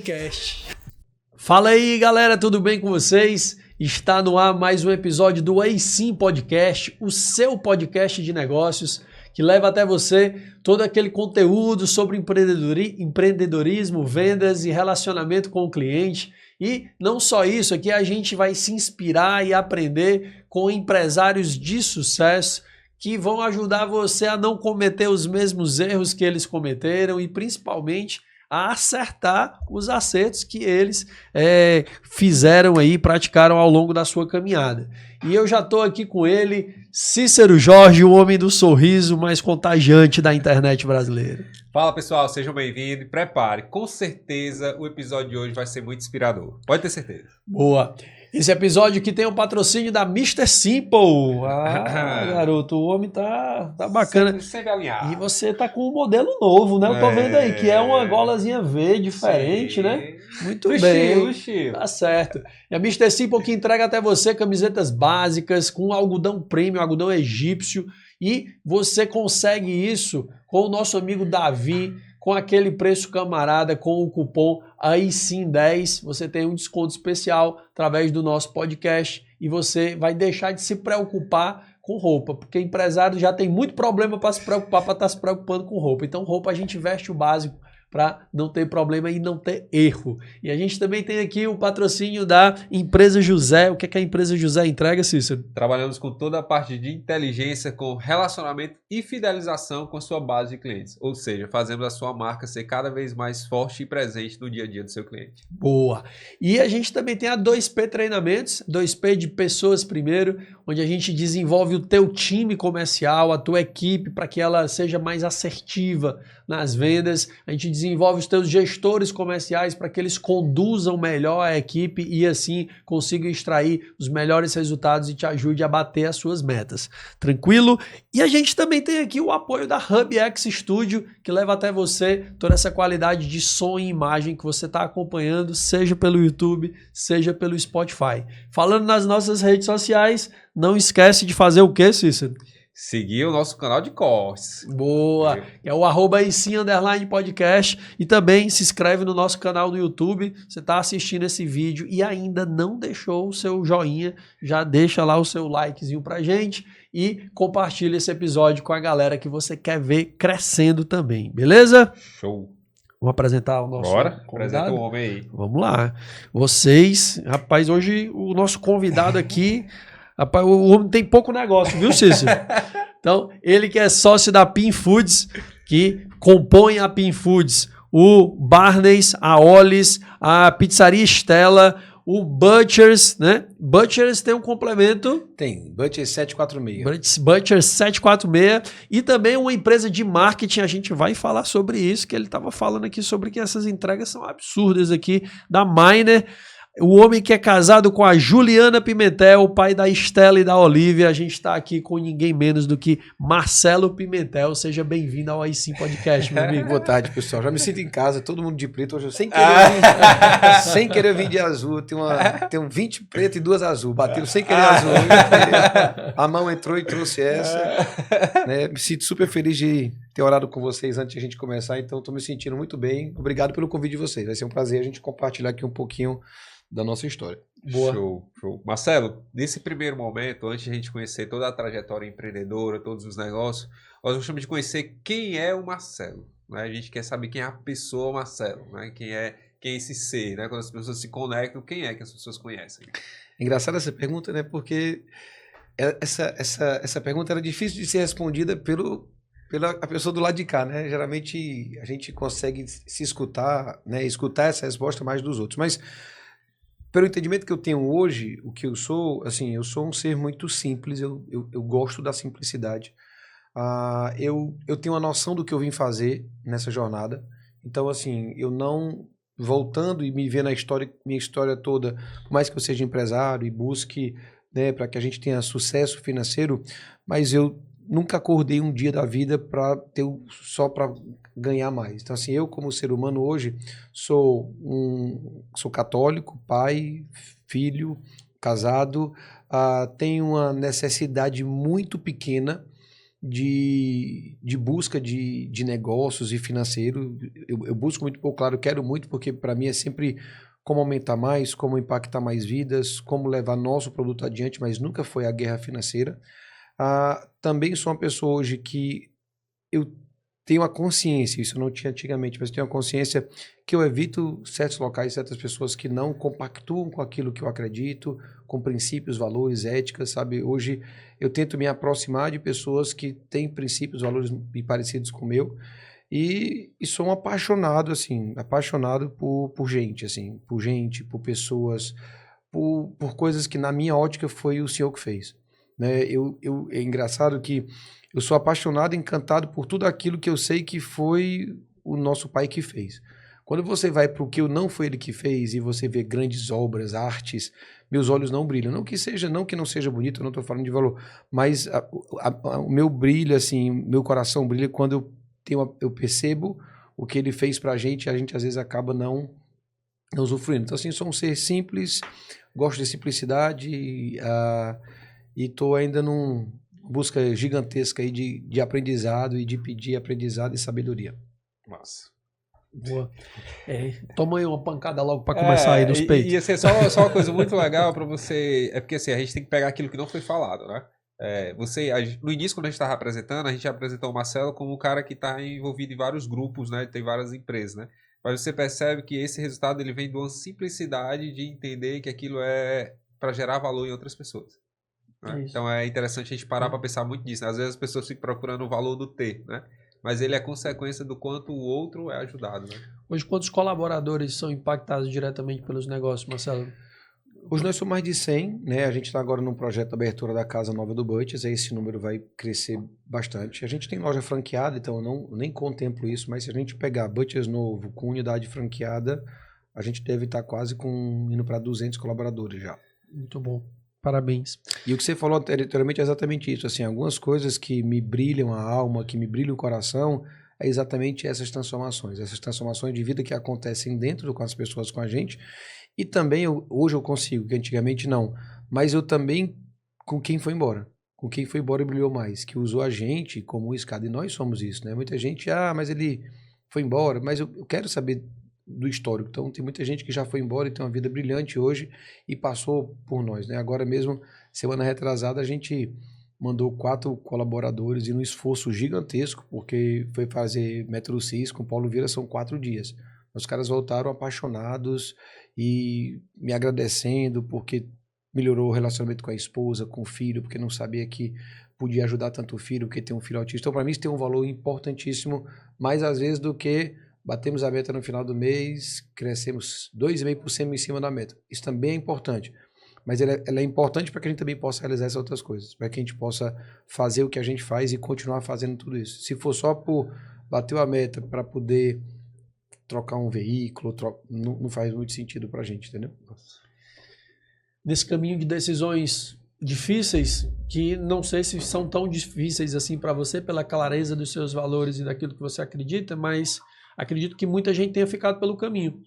Podcast. Fala aí, galera, tudo bem com vocês? Está no ar mais um episódio do Aí Sim Podcast, o seu podcast de negócios que leva até você todo aquele conteúdo sobre empreendedorismo, vendas e relacionamento com o cliente. E não só isso, aqui a gente vai se inspirar e aprender com empresários de sucesso que vão ajudar você a não cometer os mesmos erros que eles cometeram e principalmente a acertar os acertos que eles fizeram aí, praticaram ao longo da sua caminhada. E eu já estou aqui com ele, Cícero Jorge, o homem do sorriso mais contagiante da internet brasileira. Fala pessoal, sejam bem-vindos e prepare, com certeza o episódio de hoje vai ser muito inspirador, pode ter certeza. Boa! Esse episódio aqui tem o patrocínio da Mr. Simple. Ah, garoto, o homem tá bacana. Sempre alinhado. E você tá com um modelo novo, né? Eu tô vendo aí, que é uma golazinha V diferente, né? Muito bem. Tá certo. E a Mr. Simple que entrega até você camisetas básicas com algodão premium, algodão egípcio. E você consegue isso com o nosso amigo Davi, com aquele preço camarada, com o cupom Aí Sim 10, você tem um desconto especial através do nosso podcast e você vai deixar de se preocupar com roupa, porque empresário já tem muito problema para se preocupar, para estar se preocupando com roupa. Então roupa a gente veste o básico para não ter problema e não ter erro. E a gente também tem aqui o patrocínio da Empresa José. O que é que a Empresa José entrega, Cícero? Trabalhamos com toda a parte de inteligência, com relacionamento e fidelização com a sua base de clientes. Ou seja, fazemos a sua marca ser cada vez mais forte e presente no dia a dia do seu cliente. Boa! E a gente também tem a 2P Treinamentos, 2P de pessoas primeiro, onde a gente desenvolve o teu time comercial, a tua equipe, para que ela seja mais assertiva nas vendas. A gente desenvolve os teus gestores comerciais para que eles conduzam melhor a equipe e assim consigam extrair os melhores resultados e te ajude a bater as suas metas. Tranquilo? E a gente também tem aqui o apoio da HubX Studio, que leva até você toda essa qualidade de som e imagem que você está acompanhando, seja pelo YouTube, seja pelo Spotify. Falando nas nossas redes sociais, não esquece de fazer o quê, Cícero? Seguir o nosso canal de cortes. Boa! É o @isim_podcast e também se inscreve no nosso canal no YouTube. Você está assistindo esse vídeo e ainda não deixou o seu joinha, já deixa lá o seu likezinho pra gente e compartilha esse episódio com a galera que você quer ver crescendo também, beleza? Show! Vamos apresentar o nosso convidado? Apresenta o homem aí. Vamos lá. Vocês, rapaz, hoje o nosso convidado aqui... Rapaz, o homem tem pouco negócio, viu, Cícero? Então, ele que é sócio da Pin Foods, que compõe a Pin Foods, o Barney's, a Ollie's, a Pizzaria Estela, o Butcher's, né? Butcher's tem um complemento. Tem, Butcher's 746. Butcher's 746 e também uma empresa de marketing, a gente vai falar sobre isso, que ele estava falando aqui sobre que essas entregas são absurdas aqui, da Miner. O homem que é casado com a Juliana Pimentel, o pai da Estela e da Olivia. A gente está aqui com ninguém menos do que Marcelo Pimentel. Seja bem-vindo ao Aí Sim Podcast, meu amigo. Boa tarde, pessoal. Já me sinto em casa, todo mundo de preto. Hoje eu sem querer vir de azul. Tenho 20 preto e 2 azul. Bateram sem querer azul. A mão entrou e trouxe essa. Né? Me sinto super feliz de ter orado com vocês antes de a gente começar. Então, estou me sentindo muito bem. Obrigado pelo convite de vocês. Vai ser um prazer a gente compartilhar aqui um pouquinho da nossa história. Boa. Show. Marcelo, nesse primeiro momento, antes de a gente conhecer toda a trajetória empreendedora, todos os negócios, nós gostamos de conhecer quem é o Marcelo. Né? A gente quer saber quem é a pessoa Marcelo, né? Quem é esse ser, né? Quando as pessoas se conectam, quem é que as pessoas conhecem? Engraçada essa pergunta, né? Porque essa pergunta era difícil de ser respondida pela pessoa do lado de cá, né? Geralmente a gente consegue se escutar, né? Escutar essa resposta mais dos outros, mas pelo entendimento que eu tenho hoje, o que eu sou, assim, eu sou um ser muito simples, eu gosto da simplicidade. Eu tenho uma noção do que eu vim fazer nessa jornada. Então, assim, eu não, voltando e me vendo minha história toda, por mais que eu seja empresário e busque, né, para que a gente tenha sucesso financeiro, mas eu nunca acordei um dia da vida só para ganhar mais. Então, assim, eu como ser humano hoje sou católico, pai, filho, casado, tenho uma necessidade muito pequena de busca de negócios e financeiro. Eu busco muito pouco, claro, quero muito, porque para mim é sempre como aumentar mais, como impactar mais vidas, como levar nosso produto adiante, mas nunca foi a guerra financeira. Também sou uma pessoa hoje que eu tenho a consciência, isso eu não tinha antigamente, mas tenho a consciência que eu evito certos locais, certas pessoas que não compactuam com aquilo que eu acredito, com princípios, valores, éticas, sabe? Hoje eu tento me aproximar de pessoas que têm princípios, valores parecidos com o meu, e sou um apaixonado, assim, apaixonado por gente, assim, por pessoas, por coisas que na minha ótica foi o Senhor que fez, né? É engraçado que eu sou apaixonado, encantado por tudo aquilo que eu sei que foi o nosso Pai que fez. Quando você vai para o que não foi Ele que fez e você vê grandes obras, artes, meus olhos não brilham. Não que não seja bonito, eu não estou falando de valor, mas o meu brilho, assim, meu coração brilha quando eu percebo o que Ele fez para a gente às vezes acaba não usufruindo. Então, assim, sou um ser simples, gosto de simplicidade e estou ainda num busca gigantesca aí de aprendizado e de pedir aprendizado e sabedoria. Massa. Boa. Toma aí uma pancada logo para começar aí nos peitos. E assim, só uma coisa muito legal para você. É porque assim, a gente tem que pegar aquilo que não foi falado, né? No início, quando a gente estava apresentando, a gente apresentou o Marcelo como um cara que está envolvido em vários grupos, né? Tem várias empresas, né? Mas você percebe que esse resultado ele vem de uma simplicidade de entender que aquilo é para gerar valor em outras pessoas. Né? Então é interessante a gente parar para pensar muito nisso. Né? Às vezes as pessoas ficam procurando o valor do T, né? Mas ele é consequência do quanto o outro é ajudado. Né? Hoje, quantos colaboradores são impactados diretamente pelos negócios, Marcelo? Hoje nós somos mais de 100, né? A gente está agora num projeto de abertura da Casa Nova do Butchers, aí esse número vai crescer bastante. A gente tem loja franqueada, então eu nem contemplo isso, mas se a gente pegar Butchers novo com unidade franqueada, a gente deve estar quase indo para 200 colaboradores já. Muito bom. Parabéns. E o que você falou anteriormente é exatamente isso. Assim, algumas coisas que me brilham a alma, que me brilham o coração, é exatamente essas transformações de vida que acontecem dentro com as pessoas, com a gente. E também, hoje eu consigo, que antigamente não, mas eu também com quem foi embora. Com quem foi embora e brilhou mais, que usou a gente como escada. E nós somos isso, né? Muita gente, mas ele foi embora, mas eu quero saber do histórico. Então, tem muita gente que já foi embora e tem uma vida brilhante hoje e passou por nós, né? Agora mesmo, semana retrasada, a gente mandou 4 colaboradores e num esforço gigantesco, porque foi fazer Metro Cis com Paulo Vieira, são 4 dias. Os caras voltaram apaixonados e me agradecendo porque melhorou o relacionamento com a esposa, com o filho, porque não sabia que podia ajudar tanto o filho, porque tem um filho autista. Então, para mim, isso tem um valor importantíssimo, mais às vezes do que batemos a meta no final do mês, crescemos 2,5% em cima da meta. Isso também é importante. Mas ela é importante para que a gente também possa realizar essas outras coisas. Para que a gente possa fazer o que a gente faz e continuar fazendo tudo isso. Se for só por bater a meta para poder trocar um veículo, não faz muito sentido para a gente, entendeu? Nesse caminho de decisões difíceis, que não sei se são tão difíceis assim para você, pela clareza dos seus valores e daquilo que você acredita, mas acredito que muita gente tenha ficado pelo caminho.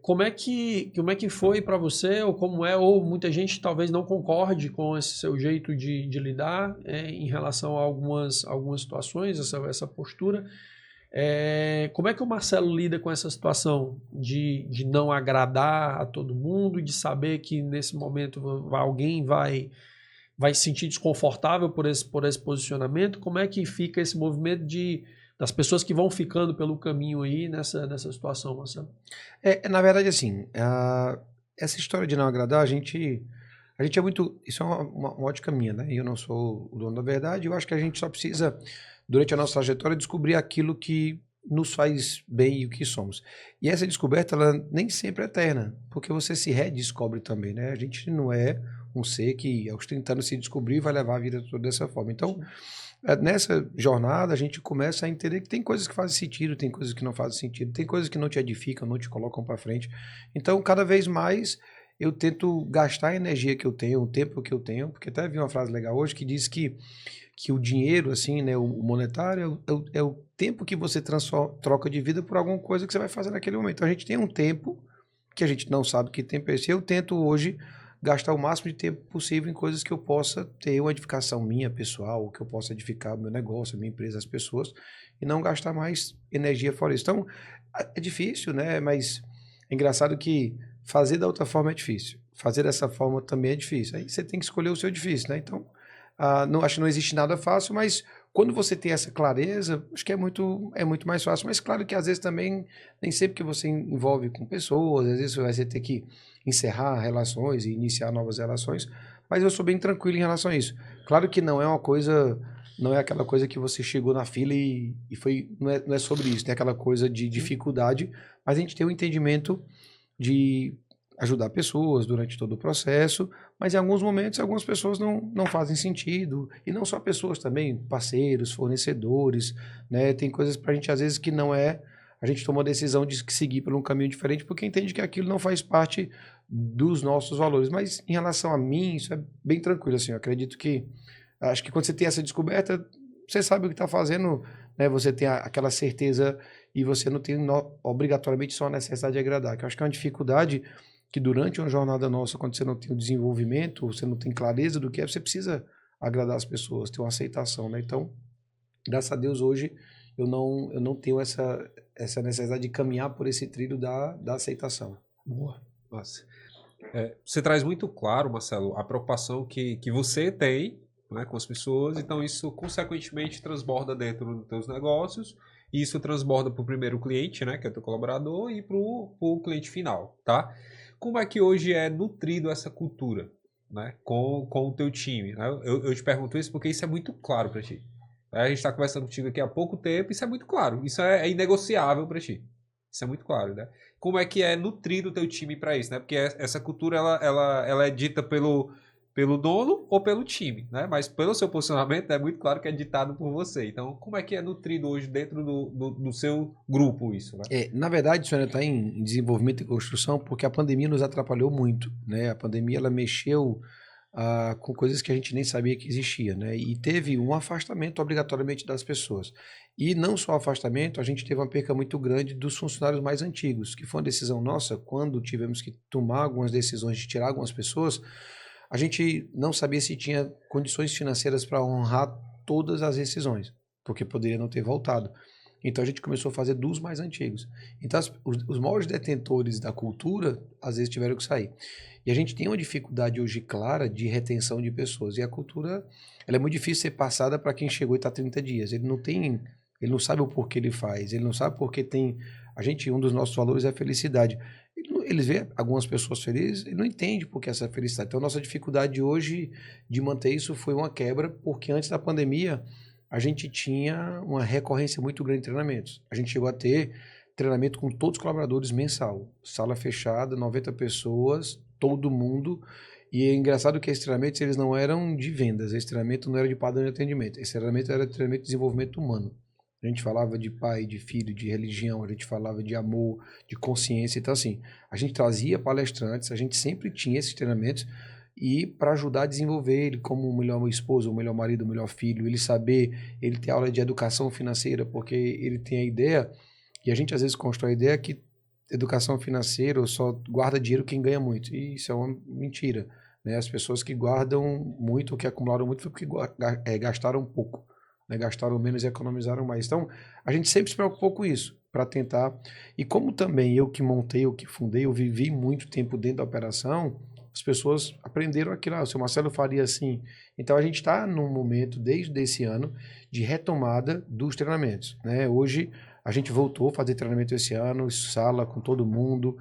Como é que foi para você, ou muita gente talvez não concorde com esse seu jeito de lidar em relação a algumas situações, essa postura. Como é que o Marcelo lida com essa situação de não agradar a todo mundo, de saber que nesse momento alguém vai se sentir desconfortável por esse posicionamento? Como é que fica esse movimento das pessoas que vão ficando pelo caminho aí nessa situação, Marcelo? Na verdade, assim, essa história de não agradar, a gente é muito... Isso é uma ótica minha, né? Eu não sou o dono da verdade, eu acho que a gente só precisa, durante a nossa trajetória, descobrir aquilo que nos faz bem e o que somos. E essa descoberta, ela nem sempre é eterna, porque você se redescobre também, né? A gente não é um ser que aos 30 anos se descobrir e vai levar a vida toda dessa forma. Então, nessa jornada, a gente começa a entender que tem coisas que fazem sentido, tem coisas que não fazem sentido, tem coisas que não te edificam, não te colocam para frente. Então, cada vez mais, eu tento gastar a energia que eu tenho, o tempo que eu tenho, porque até vi uma frase legal hoje que diz que o dinheiro, assim, né, o monetário, é o tempo que você troca de vida por alguma coisa que você vai fazer naquele momento. Então, a gente tem um tempo que a gente não sabe que tempo é esse. Eu tento hoje gastar o máximo de tempo possível em coisas que eu possa ter uma edificação minha, pessoal, que eu possa edificar o meu negócio, a minha empresa, as pessoas, e não gastar mais energia fora isso. Então, é difícil, né? Mas é engraçado que fazer da outra forma é difícil. Fazer dessa forma também é difícil. Aí você tem que escolher o seu difícil, né? Então, não, acho que não existe nada fácil, mas quando você tem essa clareza, acho que é muito mais fácil. Mas claro que às vezes também, nem sempre que você envolve com pessoas, às vezes você vai ter que encerrar relações e iniciar novas relações, mas eu sou bem tranquilo em relação a isso. Claro que não é uma coisa, não é aquela coisa que você chegou na fila e foi, não é sobre isso, tem aquela coisa de dificuldade, mas a gente tem um entendimento de ajudar pessoas durante todo o processo, mas em alguns momentos algumas pessoas não fazem sentido, e não só pessoas também, parceiros, fornecedores, né? Tem coisas para a gente às vezes que não é, a gente toma a decisão de seguir por um caminho diferente porque entende que aquilo não faz parte dos nossos valores, mas em relação a mim, isso é bem tranquilo, assim, eu acredito que, acho que quando você tem essa descoberta, você sabe o que está fazendo, né? Você tem aquela certeza e você não tem obrigatoriamente só a necessidade de agradar, que eu acho que é uma dificuldade que durante uma jornada nossa, quando você não tem o desenvolvimento, você não tem clareza do que é, você precisa agradar as pessoas, ter uma aceitação, né? Então, graças a Deus, hoje eu não tenho essa necessidade de caminhar por esse trilho da aceitação. Boa. Nossa. Você traz muito claro, Marcelo, a preocupação que você tem, né, com as pessoas, então isso consequentemente transborda dentro dos teus negócios, e isso transborda para o primeiro cliente, né, que é o teu colaborador, e para o cliente final, tá? Como é que hoje é nutrido essa cultura, né, com o teu time? Né? Eu te pergunto isso porque isso é muito claro para ti. A gente está conversando contigo aqui há pouco tempo, isso é muito claro, isso é inegociável para ti. Isso é muito claro, né? Como é que é nutrido o teu time para isso, né? Porque essa cultura, ela é dita pelo dono ou pelo time, né? Mas pelo seu posicionamento é muito claro que é ditado por você. Então, como é que é nutrido hoje dentro do seu grupo isso, né? Na verdade, isso ainda está em desenvolvimento e construção porque a pandemia nos atrapalhou muito, né? A pandemia, ela mexeu com coisas que a gente nem sabia que existia, né? E teve um afastamento obrigatoriamente das pessoas. E não só afastamento, a gente teve uma perca muito grande dos funcionários mais antigos, que foi uma decisão nossa, quando tivemos que tomar algumas decisões de tirar algumas pessoas, a gente não sabia se tinha condições financeiras para honrar todas as decisões, porque poderia não ter voltado. Então a gente começou a fazer dos mais antigos. Então os maiores detentores da cultura, às vezes tiveram que sair. E a gente tem uma dificuldade hoje clara de retenção de pessoas. E a cultura, ela é muito difícil ser passada para quem chegou e está 30 dias. Ele não sabe o porquê ele faz, ele não sabe porque tem... um dos nossos valores é a felicidade. Eles veem algumas pessoas felizes, ele não entende por que essa felicidade. Então a nossa dificuldade hoje de manter isso foi uma quebra, porque antes da pandemia a gente tinha uma recorrência muito grande de treinamentos. A gente chegou a ter treinamento com todos os colaboradores mensal. Sala fechada, 90 pessoas, todo mundo. E é engraçado que esses treinamentos eles não eram de vendas, esse treinamento não era de padrão de atendimento. Esse treinamento era treinamento de desenvolvimento humano. A gente falava de pai, de filho, de religião, a gente falava de amor, de consciência. Então, assim, a gente trazia palestrantes, a gente sempre tinha esses treinamentos e para ajudar a desenvolver ele como o melhor esposo, o melhor marido, o melhor filho, ele saber, ele ter aula de educação financeira, porque ele tem a ideia, e a gente às vezes constrói a ideia que educação financeira só guarda dinheiro quem ganha muito, e isso é uma mentira, né? As pessoas que guardam muito, ou que acumularam muito, foi porque gastaram pouco, né? Gastaram menos e economizaram mais. Então, a gente sempre se preocupou com isso, para tentar, e como também eu que montei, eu que fundei, eu vivi muito tempo dentro da operação, as pessoas aprenderam aquilo, o seu Marcelo faria assim. Então a gente está num momento, desde esse ano, de retomada dos treinamentos, né? Hoje a gente voltou a fazer treinamento esse ano, sala com todo mundo,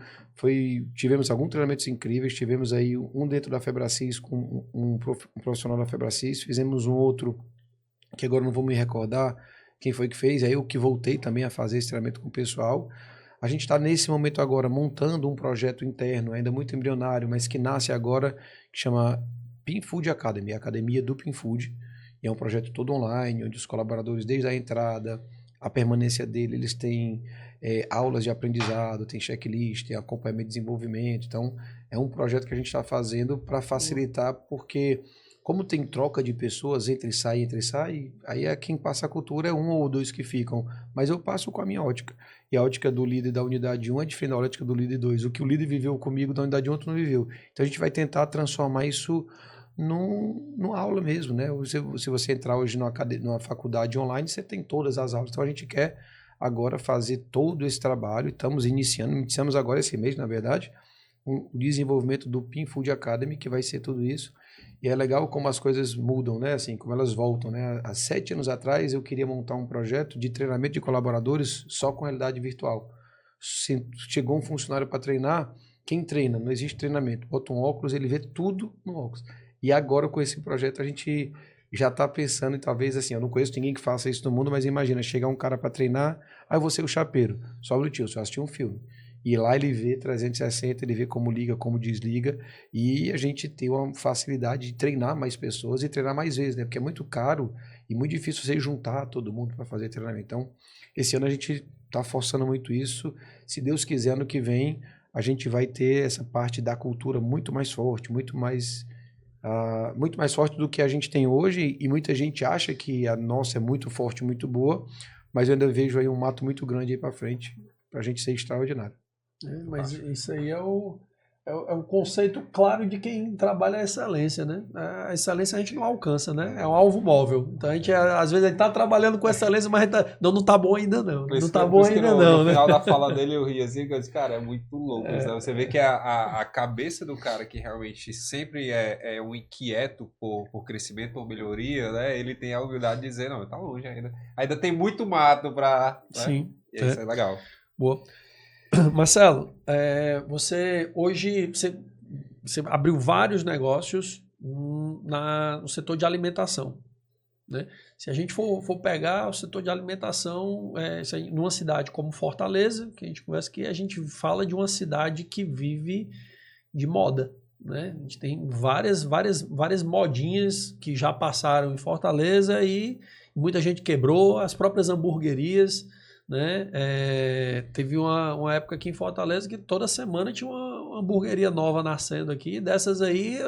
tivemos alguns treinamentos incríveis, tivemos aí um dentro da Febracis com um profissional da Febracis, fizemos um outro, que agora não vou me recordar quem foi que fez, aí eu que voltei também a fazer esse treinamento com o pessoal. A gente está nesse momento agora montando um projeto interno, ainda muito embrionário, mas que nasce agora, que chama Pinfood Academy, a Academia do Pinfood. E é um projeto todo online, onde os colaboradores, desde a entrada, a permanência dele, eles têm aulas de aprendizado, tem checklist, tem acompanhamento de desenvolvimento. Então, é um projeto que a gente está fazendo para facilitar, porque como tem troca de pessoas, entre e sai, aí quem passa a cultura é um ou dois que ficam. Mas eu passo com a minha ótica. E a ótica do líder da unidade 1 é diferente da ótica do líder 2. O que o líder viveu comigo da unidade 1, outro não viveu. Então a gente vai tentar transformar isso numa aula mesmo, né? Se você entrar hoje numa faculdade online, você tem todas as aulas. Então a gente quer agora fazer todo esse trabalho. Iniciamos agora esse mês, na verdade, o desenvolvimento do Pin Food Academy, que vai ser tudo isso. E é legal como as coisas mudam, né? Assim, como elas voltam, né? Há 7 anos atrás eu queria montar um projeto de treinamento de colaboradores só com realidade virtual. Chegou um funcionário para treinar, quem treina? Não existe treinamento. Bota um óculos, ele vê tudo no óculos. E agora com esse projeto a gente já está pensando em talvez assim, eu não conheço ninguém que faça isso no mundo, mas imagina, chegar um cara para treinar, aí você o chapeiro, só o tio, só assistir um filme. E lá ele vê 360, ele vê como liga, como desliga, e a gente tem uma facilidade de treinar mais pessoas e treinar mais vezes, né? Porque é muito caro e muito difícil você juntar todo mundo para fazer treinamento. Então, esse ano a gente está forçando muito isso. Se Deus quiser, ano que vem, a gente vai ter essa parte da cultura muito mais forte, muito mais forte do que a gente tem hoje, e muita gente acha que a nossa é muito forte, muito boa, mas eu ainda vejo aí um mato muito grande aí para frente, para a gente ser extraordinário. Mas isso aí é o conceito claro de quem trabalha a excelência, né? A excelência a gente não alcança, né? É um alvo móvel. Então a gente, às vezes, a gente tá trabalhando com excelência, mas não tá bom ainda não. Não tá bom ainda não, no né? final da fala dele eu ri assim, eu disse, cara, é muito louco. Né? Você vê que a cabeça do cara que realmente sempre é um inquieto por crescimento, por melhoria, né? Ele tem a humildade de dizer, não, tá longe ainda. Ainda tem muito mato pra... Né? Sim. E isso é legal. Boa. Marcelo, você hoje você abriu vários negócios no setor de alimentação, né? Se a gente for pegar o setor de alimentação numa cidade como Fortaleza, que a gente conversa aqui, a gente fala de uma cidade que vive de moda, né? A gente tem várias modinhas que já passaram em Fortaleza e muita gente quebrou, as próprias hamburguerias, né? Teve uma época aqui em Fortaleza que toda semana tinha uma hamburgueria nova nascendo aqui, dessas aí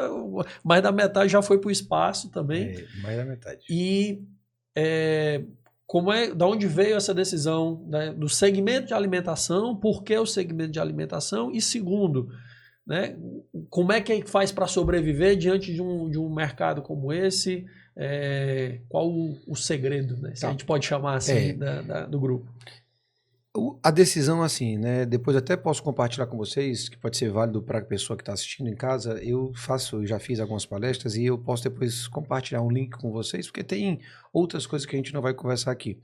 mais da metade já foi para o espaço também. Mais da metade. E da onde veio essa decisão, né, do segmento de alimentação, por que o segmento de alimentação? E segundo, né, como é que faz para sobreviver diante de um mercado como esse? Qual o segredo, né? Se a gente pode chamar assim do grupo. A decisão, assim, né? Depois até posso compartilhar com vocês, que pode ser válido para a pessoa que está assistindo em casa. Eu já fiz algumas palestras e eu posso depois compartilhar um link com vocês, porque tem outras coisas que a gente não vai conversar aqui.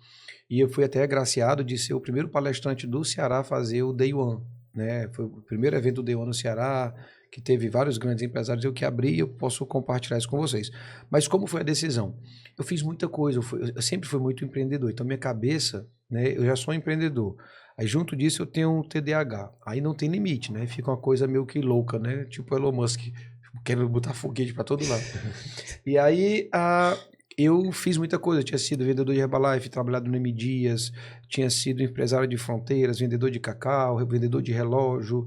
E eu fui até agraciado de ser o primeiro palestrante do Ceará a fazer o Day One, né? Foi o primeiro evento do Day One no Ceará, que teve vários grandes empresários, eu que abri e eu posso compartilhar isso com vocês. Mas como foi a decisão? Eu fiz muita coisa, eu sempre fui muito empreendedor, então minha cabeça, né, eu já sou um empreendedor. Aí junto disso eu tenho um TDAH, aí não tem limite, né? Fica uma coisa meio que louca, né? Tipo Elon Musk, querendo botar foguete para todo lado. E aí eu fiz muita coisa, eu tinha sido vendedor de Herbalife, trabalhado no M. Dias, tinha sido empresário de fronteiras, vendedor de cacau, vendedor de relógio.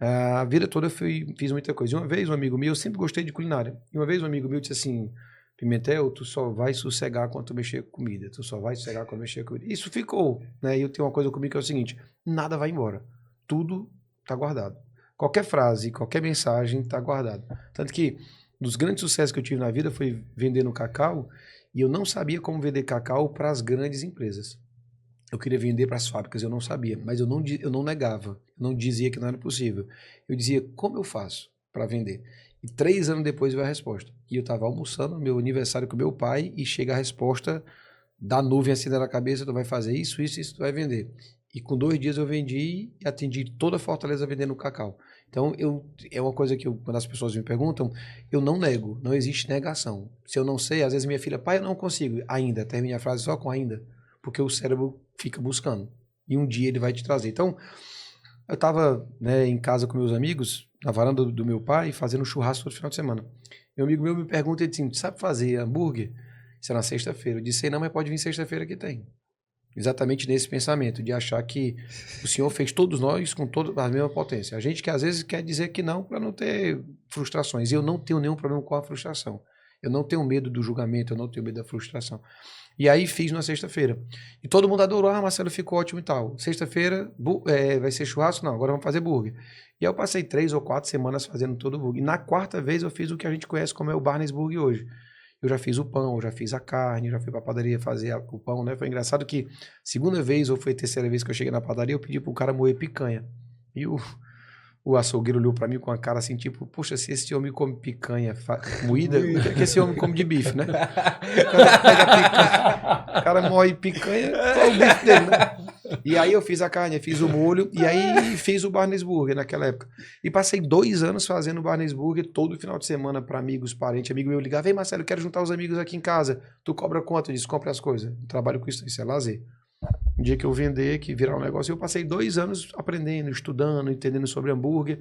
A vida toda eu fiz muita coisa. E uma vez um amigo meu, eu sempre gostei de culinária, e uma vez um amigo meu disse assim, Pimentel, tu só vai sossegar quando tu mexer com comida, tu só vai sossegar quando mexer com comida. Isso ficou, né? E eu tenho uma coisa comigo que é o seguinte, nada vai embora, tudo tá guardado. Qualquer frase, qualquer mensagem tá guardado. Tanto que dos grandes sucessos que eu tive na vida foi vendendo cacau, e eu não sabia como vender cacau para as grandes empresas. Eu queria vender para as fábricas, eu não sabia, mas eu não negava, eu não dizia que não era possível. Eu dizia, como eu faço para vender? E 3 anos depois veio a resposta. E eu estava almoçando no meu aniversário com meu pai e chega a resposta da nuvem assim na cabeça, tu vai fazer isso, tu vai vender. E com 2 dias eu vendi e atendi toda a Fortaleza vendendo cacau. Então, é uma coisa que quando as pessoas me perguntam, eu não nego, não existe negação. Se eu não sei, às vezes minha filha, pai, eu não consigo ainda, termine a frase só com ainda, porque o cérebro fica buscando. E um dia ele vai te trazer. Então, eu estava, né, em casa com meus amigos, na varanda do meu pai, fazendo churrasco todo final de semana. Meu amigo meu me pergunta, ele disse, sabe fazer hambúrguer? Isso é na sexta-feira. Eu disse, não, mas pode vir sexta-feira que tem. Exatamente nesse pensamento, de achar que o Senhor fez todos nós com toda a mesma potência. A gente que às vezes quer dizer que não, para não ter frustrações. E eu não tenho nenhum problema com a frustração. Eu não tenho medo do julgamento, eu não tenho medo da frustração. E aí fiz na sexta-feira. E todo mundo adorou, Marcelo, ficou ótimo e tal. Sexta-feira, vai ser churrasco? Não, agora vamos fazer burger. E aí eu passei 3 ou 4 semanas fazendo todo o burger. E na quarta vez eu fiz o que a gente conhece como é o Barnes Burger hoje. Eu já fiz o pão, eu já fiz a carne, já fui pra padaria fazer o pão, né? Foi engraçado que segunda vez ou foi a terceira vez que eu cheguei na padaria, eu pedi pro cara moer picanha. E o açougueiro olhou pra mim com a cara assim, tipo, poxa, se esse homem come picanha moída, o que é que esse homem come de bife, né? O cara pega picanha, o cara moe picanha, qual é o bife dele, né? E aí eu fiz a carne, eu fiz o molho, e aí fiz o Barnes Burger naquela época. E passei 2 anos fazendo o Barnes Burger todo final de semana pra amigos, parentes. Amigo meu ligava, vem Marcelo, eu quero juntar os amigos aqui em casa. Tu cobra quanto? Eu disse, compra as coisas. Eu trabalho com isso é lazer. Um dia que eu vender, que virar um negócio, eu passei 2 anos aprendendo, estudando, entendendo sobre hambúrguer.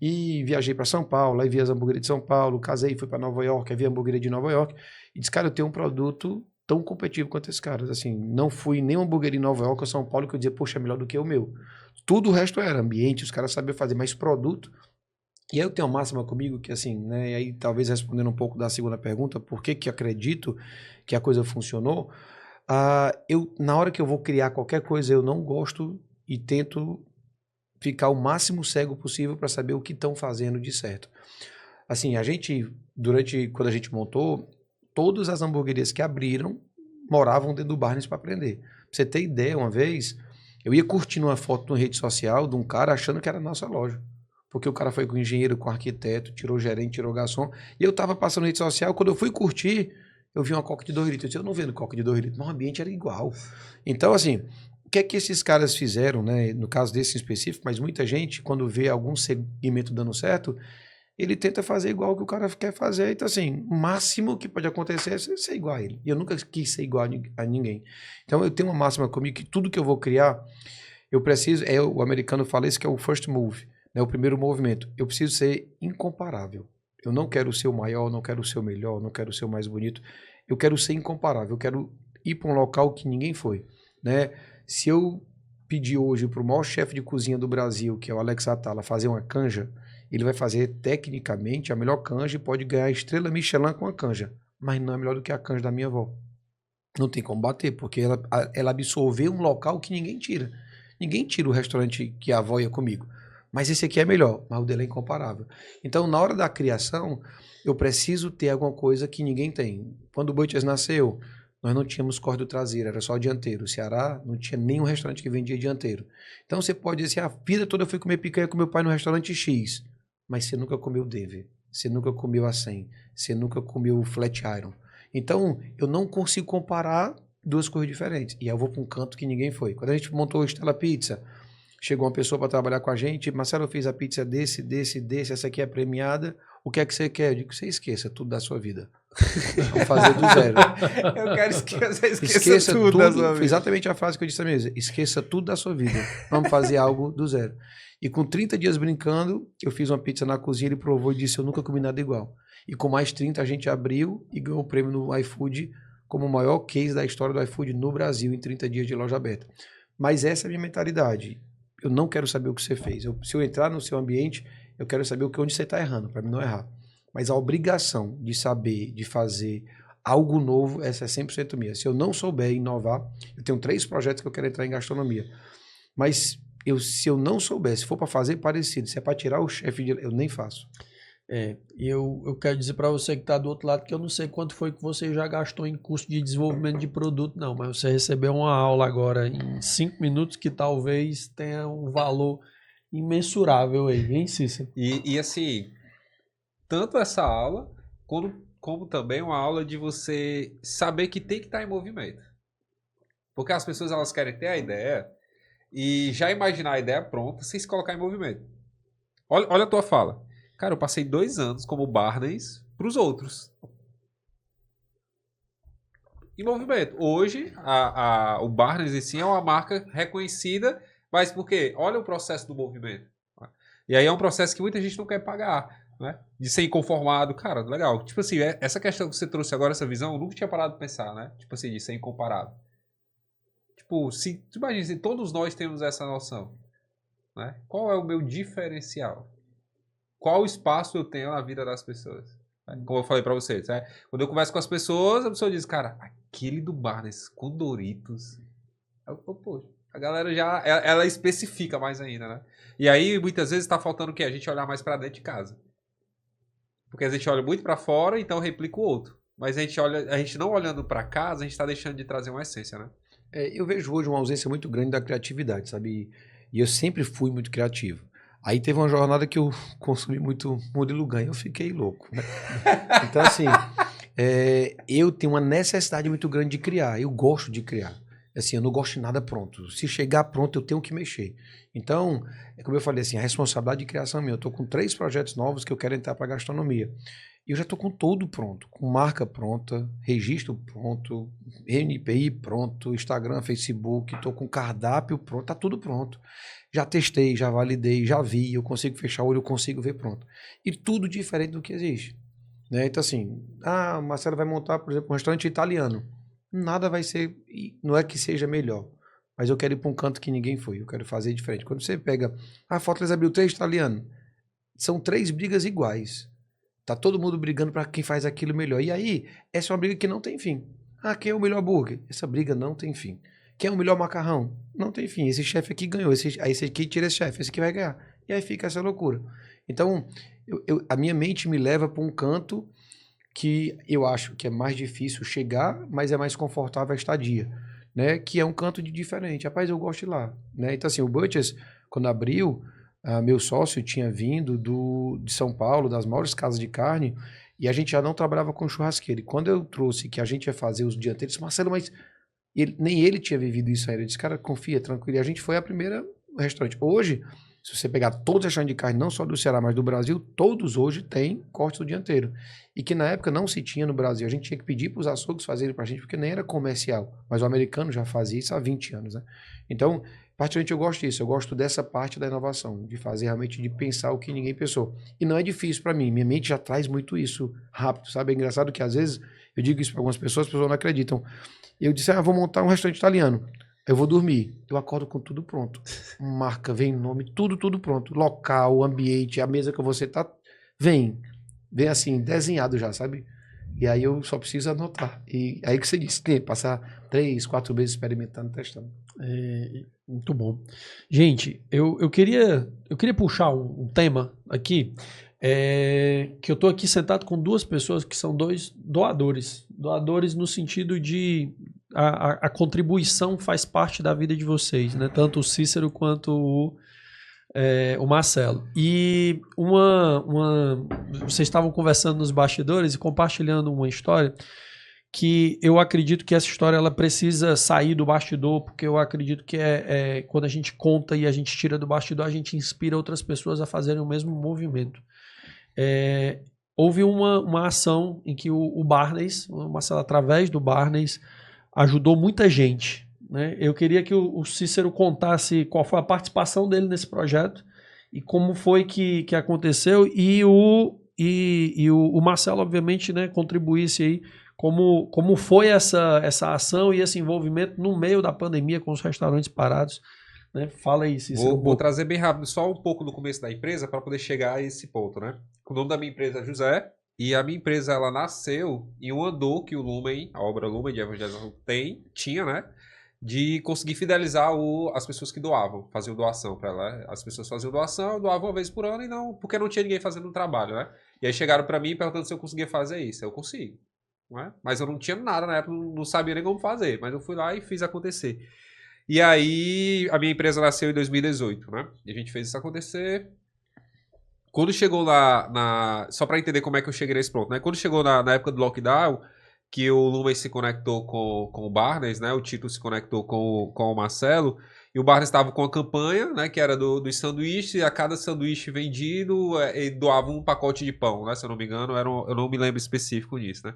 E viajei para São Paulo, aí vi as hambúrguerias de São Paulo, casei, fui para Nova York, aí vi a hambúrgueria de Nova York. E disse, cara, eu tenho um produto tão competitivo quanto esses caras. Assim, não fui nem um hambúrguer em Nova York ou São Paulo que eu dizia, poxa, é melhor do que o meu. Tudo o resto era ambiente, os caras sabiam fazer, mas produto. E aí eu tenho uma máxima comigo que assim, né, e aí talvez respondendo um pouco da segunda pergunta, por que acredito que a coisa funcionou, na hora que eu vou criar qualquer coisa, eu não gosto e tento ficar o máximo cego possível para saber o que estão fazendo de certo. Assim, quando a gente montou, todas as hamburguerias que abriram moravam dentro do Barnes para aprender. Pra você ter ideia, uma vez, eu ia curtindo uma foto na rede social de um cara achando que era a nossa loja. Porque o cara foi com engenheiro, com arquiteto, tirou gerente, tirou garçom. E eu tava passando na rede social, quando eu fui curtir, eu vi uma Coca de 2 litros. Eu disse, eu não vendo Coca de 2 litros, mas o ambiente era igual. Então, assim, o que é que esses caras fizeram, né? No caso desse em específico, mas muita gente, quando vê algum segmento dando certo, ele tenta fazer igual que o cara quer fazer. Então, assim, o máximo que pode acontecer é ser igual a ele. E eu nunca quis ser igual a ninguém. Então, eu tenho uma máxima comigo que tudo que eu vou criar, eu preciso, o americano fala isso, que é o first move, né, o primeiro movimento. Eu preciso ser incomparável. Eu não quero ser o maior, não quero ser o melhor, não quero ser o mais bonito. Eu quero ser incomparável. Eu quero ir para um local que ninguém foi, né? Se eu pedir hoje para o maior chefe de cozinha do Brasil, que é o Alex Atala, fazer uma canja, ele vai fazer tecnicamente a melhor canja e pode ganhar estrela Michelin com a canja, mas não é melhor do que a canja da minha avó. Não tem como bater, porque ela absorveu um local que ninguém tira. Ninguém tira o restaurante que a avó ia comigo. Mas esse aqui é melhor, mas o dele é incomparável. Então, na hora da criação, eu preciso ter alguma coisa que ninguém tem. Quando o Butchers nasceu, nós não tínhamos corda traseira, era só dianteiro. O Ceará não tinha nenhum restaurante que vendia dianteiro. Então, você pode dizer assim, a vida toda eu fui comer picanha com meu pai no restaurante X, mas você nunca comeu Denver, você nunca comeu a 100, você nunca comeu Flat Iron. Então, eu não consigo comparar duas coisas diferentes. E aí eu vou para um canto que ninguém foi. Quando a gente montou o Stella Pizza, chegou uma pessoa para trabalhar com a gente, Marcelo, eu fiz a pizza desse, essa aqui é premiada, o que é que você quer? Eu digo, você esqueça tudo da sua vida. Vamos fazer do zero. Eu quero que você esqueça tudo da sua vida. Exatamente a frase que eu disse também, esqueça tudo da sua vida. Vamos fazer algo do zero. E com 30 dias brincando, eu fiz uma pizza na cozinha, ele provou e disse, eu nunca comi nada igual. E com mais 30 a gente abriu e ganhou o prêmio no iFood como o maior case da história do iFood no Brasil em 30 dias de loja aberta. Mas essa é a minha mentalidade. Eu não quero saber o que você fez. Se eu entrar no seu ambiente, eu quero saber onde você está errando, para mim não errar. Mas a obrigação de saber, de fazer algo novo, essa é 100% minha. Se eu não souber inovar, eu tenho 3 projetos que eu quero entrar em gastronomia. Mas se eu não souber, se for para fazer parecido, se é para tirar o chefe, eu nem faço. Eu quero dizer para você que está do outro lado que eu não sei quanto foi que você já gastou em curso de desenvolvimento de produto, não, mas você recebeu uma aula agora em 5 minutos que talvez tenha um valor imensurável aí, hein, Cícero? E assim, tanto essa aula, como também uma aula de você saber que tem que estar em movimento. Porque as pessoas elas querem ter a ideia e já imaginar a ideia pronta sem se colocar em movimento. Olha a tua fala. Cara, eu passei 2 anos como Barnes para os outros. Em movimento. Hoje, o Barnes em si é uma marca reconhecida, mas por quê? Olha o processo do movimento. E aí é um processo que muita gente não quer pagar, né? De ser inconformado. Cara, legal. Tipo assim, essa questão que você trouxe agora, essa visão, eu nunca tinha parado de pensar, né? Tipo assim, de ser incomparável. Tipo, tu imagina, se todos nós temos essa noção, né? Qual é o meu diferencial? Qual espaço eu tenho na vida das pessoas? Como eu falei pra vocês, né? Quando eu converso com as pessoas, a pessoa diz, cara, aquele do Barnes com Doritos. Pô, a galera já, ela especifica mais ainda, né? E aí, muitas vezes, tá faltando o quê? A gente olhar mais pra dentro de casa. Porque a gente olha muito pra fora, então replica o outro. Mas a gente não olhando pra casa, a gente tá deixando de trazer uma essência, né? Eu vejo hoje uma ausência muito grande da criatividade, sabe? E eu sempre fui muito criativo. Aí teve uma jornada que eu consumi muito Murilo Gun, eu fiquei louco, né? Então, assim, eu tenho uma necessidade muito grande de criar. Eu gosto de criar. Assim, eu não gosto de nada pronto. Se chegar pronto, eu tenho que mexer. Então, como eu falei, assim, a responsabilidade de criação é minha. Eu estou com 3 projetos novos que eu quero entrar para a gastronomia. E eu já estou com tudo pronto. Com marca pronta, registro pronto, NPI pronto, Instagram, Facebook, estou com cardápio pronto, está tudo pronto. Já testei, já validei, já vi, eu consigo fechar o olho, eu consigo ver pronto. E tudo diferente do que existe. Né? Então, assim, o Marcelo vai montar, por exemplo, um restaurante italiano. Nada vai ser, não é que seja melhor, mas eu quero ir para um canto que ninguém foi, eu quero fazer diferente. Quando você pega, Fortaleza abriu 3 italianos, são 3 brigas iguais. Tá todo mundo brigando para quem faz aquilo melhor. E aí, essa é uma briga que não tem fim. Quem é o melhor hambúrguer? Essa briga não tem fim. Quem é o melhor macarrão? Não tem fim. Esse chefe aqui ganhou, aí esse aqui tira esse chefe, esse aqui vai ganhar. E aí fica essa loucura. Então, a minha mente me leva para um canto que eu acho que é mais difícil chegar, mas é mais confortável a estadia, né? Que é um canto de diferente. Rapaz, eu gosto de lá, né? Então, assim, o Butchers, quando abriu, meu sócio tinha vindo de São Paulo, das maiores casas de carne, e a gente já não trabalhava com churrasqueira. E quando eu trouxe que a gente ia fazer os dianteiros, ele disse, Marcelo, mas nem ele tinha vivido isso aí. Ele disse, cara, confia, tranquilo. E a gente foi a primeira restaurante. Hoje, se você pegar todos os restaurantes de carne, não só do Ceará, mas do Brasil, todos hoje têm corte do dianteiro. E que na época não se tinha no Brasil. A gente tinha que pedir para os açougues fazerem para a gente, porque nem era comercial. Mas o americano já fazia isso há 20 anos, né? Então, particularmente eu gosto disso. Eu gosto dessa parte da inovação, de fazer realmente, de pensar o que ninguém pensou. E não é difícil para mim. Minha mente já traz muito isso rápido, sabe? É engraçado que às vezes eu digo isso para algumas pessoas, as pessoas não acreditam. Eu disse, vou montar um restaurante italiano. Eu vou dormir. Eu acordo com tudo pronto. Marca, vem nome, tudo pronto. Local, ambiente, a mesa que eu vou sentar, vem assim, desenhado já, sabe? E aí eu só preciso anotar. E aí que você disse, tem que passar 3, 4 meses experimentando, testando. Muito bom. Gente, eu queria puxar um tema aqui, que eu tô aqui sentado com 2 pessoas que são 2 doadores. Doadores no sentido de a contribuição faz parte da vida de vocês, né? Tanto o Cícero quanto o Marcelo. E vocês estavam conversando nos bastidores e compartilhando uma história que eu acredito que essa história ela precisa sair do bastidor, porque eu acredito que quando a gente conta e a gente tira do bastidor, a gente inspira outras pessoas a fazerem o mesmo movimento. Houve uma ação em que o Barnes, o Marcelo, através do Barnes, ajudou muita gente, né? Eu queria que o Cícero contasse qual foi a participação dele nesse projeto e como foi que aconteceu, e o Marcelo, obviamente, né, contribuísse aí como foi essa ação e esse envolvimento no meio da pandemia com os restaurantes parados, né? Fala aí, Cícero. Vou trazer bem rápido só um pouco do começo da empresa para poder chegar a esse ponto, né? O nome da minha empresa é José, e a minha empresa ela nasceu em um andor que o Lumen, a obra Lumen de evangelização tinha, né? De conseguir fidelizar as pessoas que doavam, faziam doação para ela. As pessoas faziam doação, doavam uma vez por ano, porque não tinha ninguém fazendo o trabalho, né? E aí chegaram para mim perguntando se eu conseguia fazer isso. Eu consigo, não é? Mas eu não tinha nada na época, não sabia nem como fazer, mas eu fui lá e fiz acontecer. E aí a minha empresa nasceu em 2018, né? E a gente fez isso acontecer. Quando chegou só para entender como é que eu cheguei nesse ponto, né? Quando chegou na época do lockdown, que o Lumen se conectou com o Barnes, né? O Tito se conectou com o Marcelo, e o Barnes estava com a campanha, né? Que era dos sanduíches, e a cada sanduíche vendido, ele doava um pacote de pão, né? Se eu não me engano, eu não me lembro específico disso, né?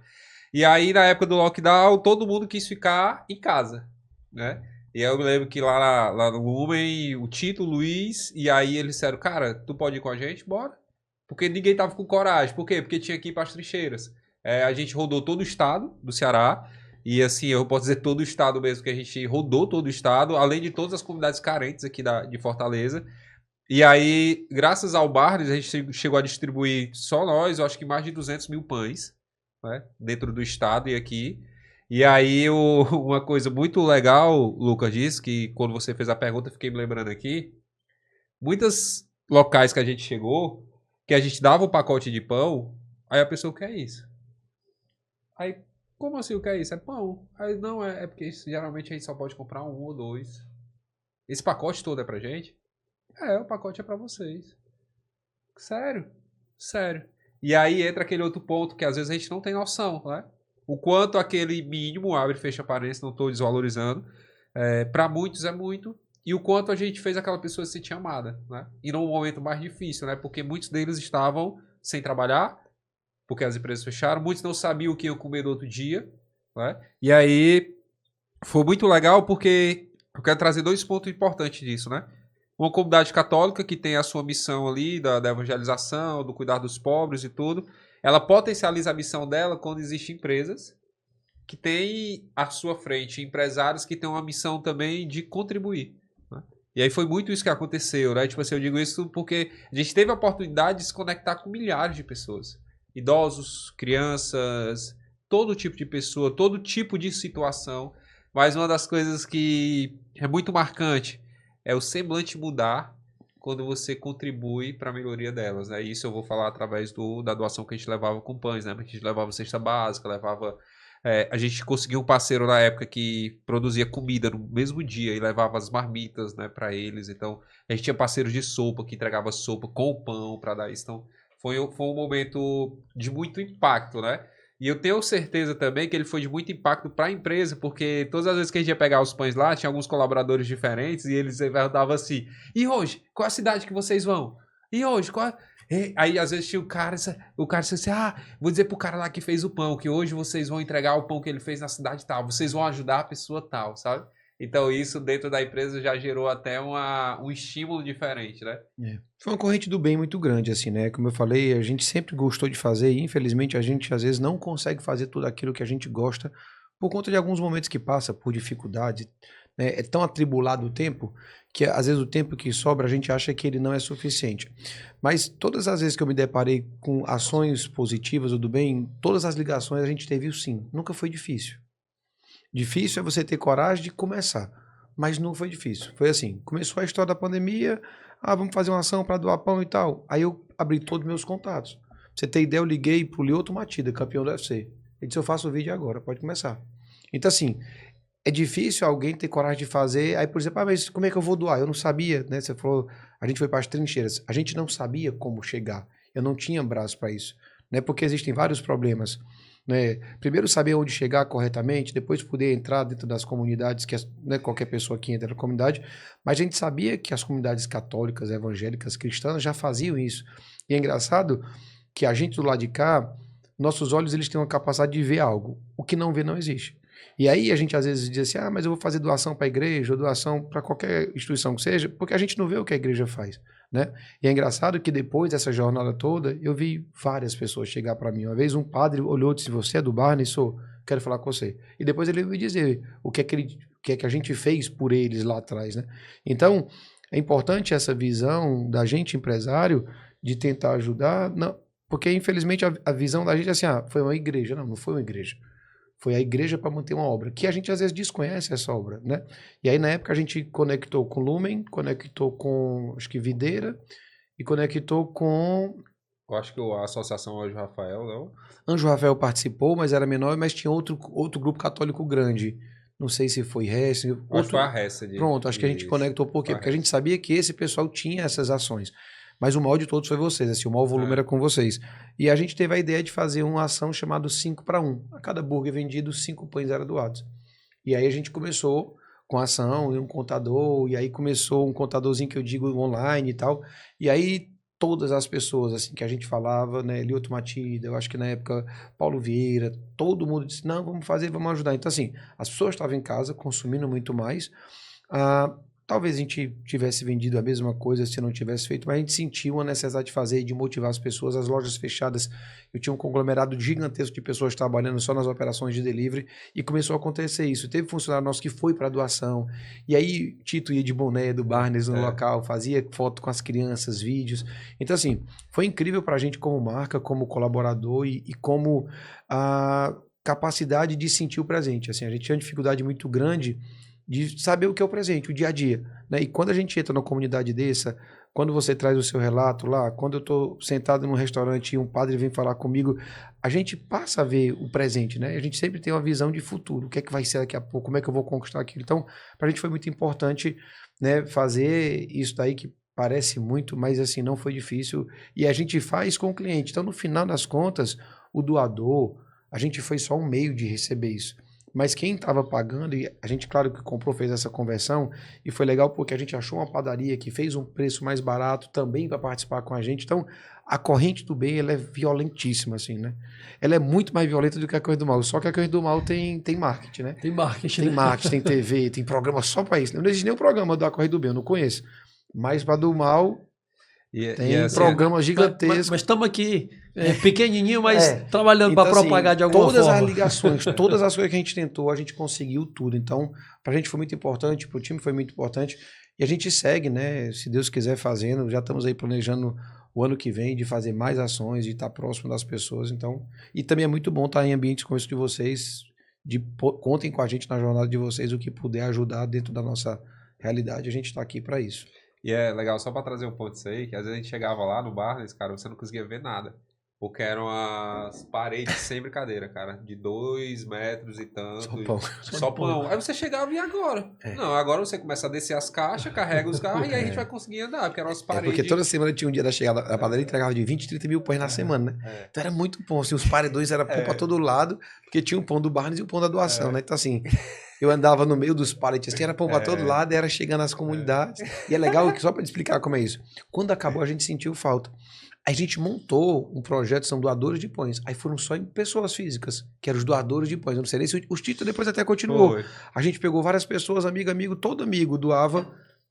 E aí, na época do lockdown, todo mundo quis ficar em casa, né? E aí eu me lembro que lá no Lumen, o Tito, o Luiz, e aí eles disseram, cara, tu pode ir com a gente? Bora. Porque ninguém tava com coragem. Por quê? Porque tinha que ir para as trincheiras. A gente rodou todo o estado do Ceará, e assim, eu posso dizer todo o estado mesmo, que a gente rodou todo o estado, além de todas as comunidades carentes aqui de Fortaleza, E aí, graças ao Barnes, a gente chegou a distribuir só nós, eu acho que mais de 200 mil pães, né, dentro do estado e aqui. E aí, uma coisa muito legal, Lucas, disse que quando você fez a pergunta, eu fiquei me lembrando aqui, muitos locais que a gente chegou, que a gente dava o pacote de pão, aí a pessoa quer isso. Aí, como assim o que é isso? É pão. Aí, não, é porque geralmente a gente só pode comprar um ou dois. Esse pacote todo é pra gente? É, o pacote é pra vocês. Sério? Sério. E aí entra aquele outro ponto que às vezes a gente não tem noção, né? O quanto aquele mínimo, abre e fecha parênteses, não estou desvalorizando, para muitos é muito, e o quanto a gente fez aquela pessoa se sentir amada, né? E num momento mais difícil, né? Porque muitos deles estavam sem trabalhar, porque as empresas fecharam, muitos não sabiam o que iam comer no outro dia, né? E aí foi muito legal porque eu quero trazer dois pontos importantes disso, né? Uma comunidade católica que tem a sua missão ali da evangelização, do cuidar dos pobres e tudo, ela potencializa a missão dela quando existem empresas que têm à sua frente empresários que têm uma missão também de contribuir. Né? E aí foi muito isso que aconteceu, né? Tipo assim, eu digo isso porque a gente teve a oportunidade de se conectar com milhares de pessoas. Idosos, crianças, todo tipo de pessoa, todo tipo de situação. Mas uma das coisas que é muito marcante é o semblante mudar quando você contribui para a melhoria delas. Né? Isso eu vou falar através da doação que a gente levava com pães, né? A gente levava cesta básica, levava... a gente conseguiu um parceiro na época que produzia comida no mesmo dia e levava as marmitas, né, para eles. Então, a gente tinha parceiros de sopa que entregava sopa com o pão para dar isso. Então, foi um momento de muito impacto, né? E eu tenho certeza também que ele foi de muito impacto para a empresa, porque todas as vezes que a gente ia pegar os pães lá, tinha alguns colaboradores diferentes e eles perguntavam assim: e hoje, qual a cidade que vocês vão? E hoje, qual. Aí às vezes tinha o cara disse assim: ah, vou dizer pro cara lá que fez o pão, que hoje vocês vão entregar o pão que ele fez na cidade tal, vocês vão ajudar a pessoa tal, sabe? Então isso dentro da empresa já gerou até um estímulo diferente, né? É. Foi uma corrente do bem muito grande, assim, né? Como eu falei, a gente sempre gostou de fazer e infelizmente a gente às vezes não consegue fazer tudo aquilo que a gente gosta por conta de alguns momentos que passa, por dificuldade, né? É tão atribulado o tempo que às vezes o tempo que sobra a gente acha que ele não é suficiente. Mas todas as vezes que eu me deparei com ações positivas ou do bem, todas as ligações a gente teve o sim. Nunca foi difícil. Difícil é você ter coragem de começar, mas não foi difícil. Foi assim, começou a história da pandemia, vamos fazer uma ação para doar pão e tal. Aí eu abri todos os meus contatos. Pra você ter ideia, eu liguei pro Lioto Matida, campeão do UFC. Ele disse, eu faço o vídeo agora, pode começar. Então assim, é difícil alguém ter coragem de fazer, aí por exemplo, mas como é que eu vou doar? Eu não sabia, né? Você falou, a gente foi para as trincheiras, a gente não sabia como chegar, eu não tinha braço para isso, né? Porque existem vários problemas, né? Primeiro saber onde chegar corretamente, depois poder entrar dentro das comunidades, que não é qualquer pessoa que entra na comunidade, mas a gente sabia que as comunidades católicas, evangélicas, cristãs já faziam isso. E é engraçado que a gente do lado de cá, nossos olhos eles têm uma capacidade de ver algo, o que não vê não existe. E aí a gente às vezes diz assim, mas eu vou fazer doação para a igreja, ou doação para qualquer instituição que seja, porque a gente não vê o que a igreja faz, né? E é engraçado que depois dessa jornada toda, eu vi várias pessoas chegar para mim. Uma vez um padre olhou e disse, você é do Barney? Sou, quero falar com você. E depois ele veio dizer o que é que a gente fez por eles lá atrás, né? Então, é importante essa visão da gente empresário de tentar ajudar, não, porque infelizmente a visão da gente é assim, foi uma igreja. Não, não foi uma igreja. Foi a igreja para manter uma obra, que a gente às vezes desconhece essa obra, né? E aí na época a gente conectou com Lumen, conectou com, acho que Videira, e conectou com... Eu acho que a Associação Anjo Rafael, não? Anjo Rafael participou, mas era menor, mas tinha outro grupo católico grande. Não sei se foi Hess. Acho que foi a Hess. Pronto, acho que a gente conectou por quê? Porque a gente sabia que esse pessoal tinha essas ações. Mas o maior de todos foi vocês, assim, o maior volume era com vocês. E a gente teve a ideia de fazer uma ação chamada 5 para 1. A cada hambúrguer vendido, 5 pães eram doados. E aí a gente começou com a ação e um contador, e aí começou um contadorzinho que eu digo online e tal. E aí todas as pessoas assim que a gente falava, né, Lioto Matida, eu acho que na época Paulo Vieira, todo mundo disse, não, vamos fazer, vamos ajudar. Então assim, as pessoas estavam em casa consumindo muito mais, talvez a gente tivesse vendido a mesma coisa se não tivesse feito, mas a gente sentiu uma necessidade de fazer e de motivar as pessoas. As lojas fechadas, eu tinha um conglomerado gigantesco de pessoas trabalhando só nas operações de delivery e começou a acontecer isso. Teve funcionário nosso que foi para doação e aí Tito ia de boné do Barnes no local, fazia foto com as crianças, vídeos. Então assim, foi incrível para a gente como marca, como colaborador e como a capacidade de sentir o presente. Assim, a gente tinha uma dificuldade muito grande de saber o que é o presente, o dia a dia, né? E quando a gente entra numa comunidade dessa, quando você traz o seu relato lá, quando eu estou sentado num restaurante e um padre vem falar comigo, a gente passa a ver o presente, né? A gente sempre tem uma visão de futuro, o que é que vai ser daqui a pouco, como é que eu vou conquistar aquilo. Então, para a gente foi muito importante, né, fazer isso daí que parece muito, mas assim, não foi difícil, e a gente faz com o cliente. Então, no final das contas, o doador, a gente foi só um meio de receber isso. Mas quem estava pagando, e a gente, claro que comprou, fez essa conversão, e foi legal porque a gente achou uma padaria que fez um preço mais barato também para participar com a gente. Então, a corrente do bem, ela é violentíssima, assim, né? Ela é muito mais violenta do que a corrente do mal. Só que a corrente do mal tem marketing, né? Tem marketing. Tem marketing, tem TV, tem programa só para isso. Não existe nenhum programa da corrente do bem, eu não conheço. Mas para do mal, tem assim, programa gigantesco. Mas estamos aqui, pequenininho, mas trabalhando para propagar de alguma forma. Todas as ligações, todas as coisas que a gente tentou, a gente conseguiu tudo. Então, para a gente foi muito importante, para o time foi muito importante. E a gente segue, né? Se Deus quiser fazendo, já estamos aí planejando o ano que vem de fazer mais ações, de estar próximo das pessoas. Então, e também é muito bom estar em ambientes como esse de vocês, contem com a gente na jornada de vocês, o que puder ajudar dentro da nossa realidade, a gente está aqui para isso. E é legal, só pra trazer um ponto disso aí, que às vezes a gente chegava lá no bar, nesse cara, você não conseguia ver nada. Porque eram as paredes sem brincadeira, cara. De 2 metros e tanto. Só pão. Só pão. Aí você chegava e agora? Não, agora você começa a descer as caixas, carrega os carros e aí a gente vai conseguir andar, porque eram as paredes. Porque toda semana tinha um dia da chegada, a padaria entregava de 20, 30 mil pães na semana, né? Então era muito pão, assim, os paredões eram pão pra todo lado, porque tinha o pão do Barnes e o pão da doação, né? Então assim, eu andava no meio dos pallets, assim, era pão pra todo lado, era chegando nas comunidades. E é legal, só pra explicar como é isso, quando acabou a gente sentiu falta. A gente montou um projeto, são doadores de pães. Aí foram só em pessoas físicas, que eram os doadores de pães. Eu não sei nem se os títulos depois até continuou. Foi. A gente pegou várias pessoas, amigo, todo amigo doava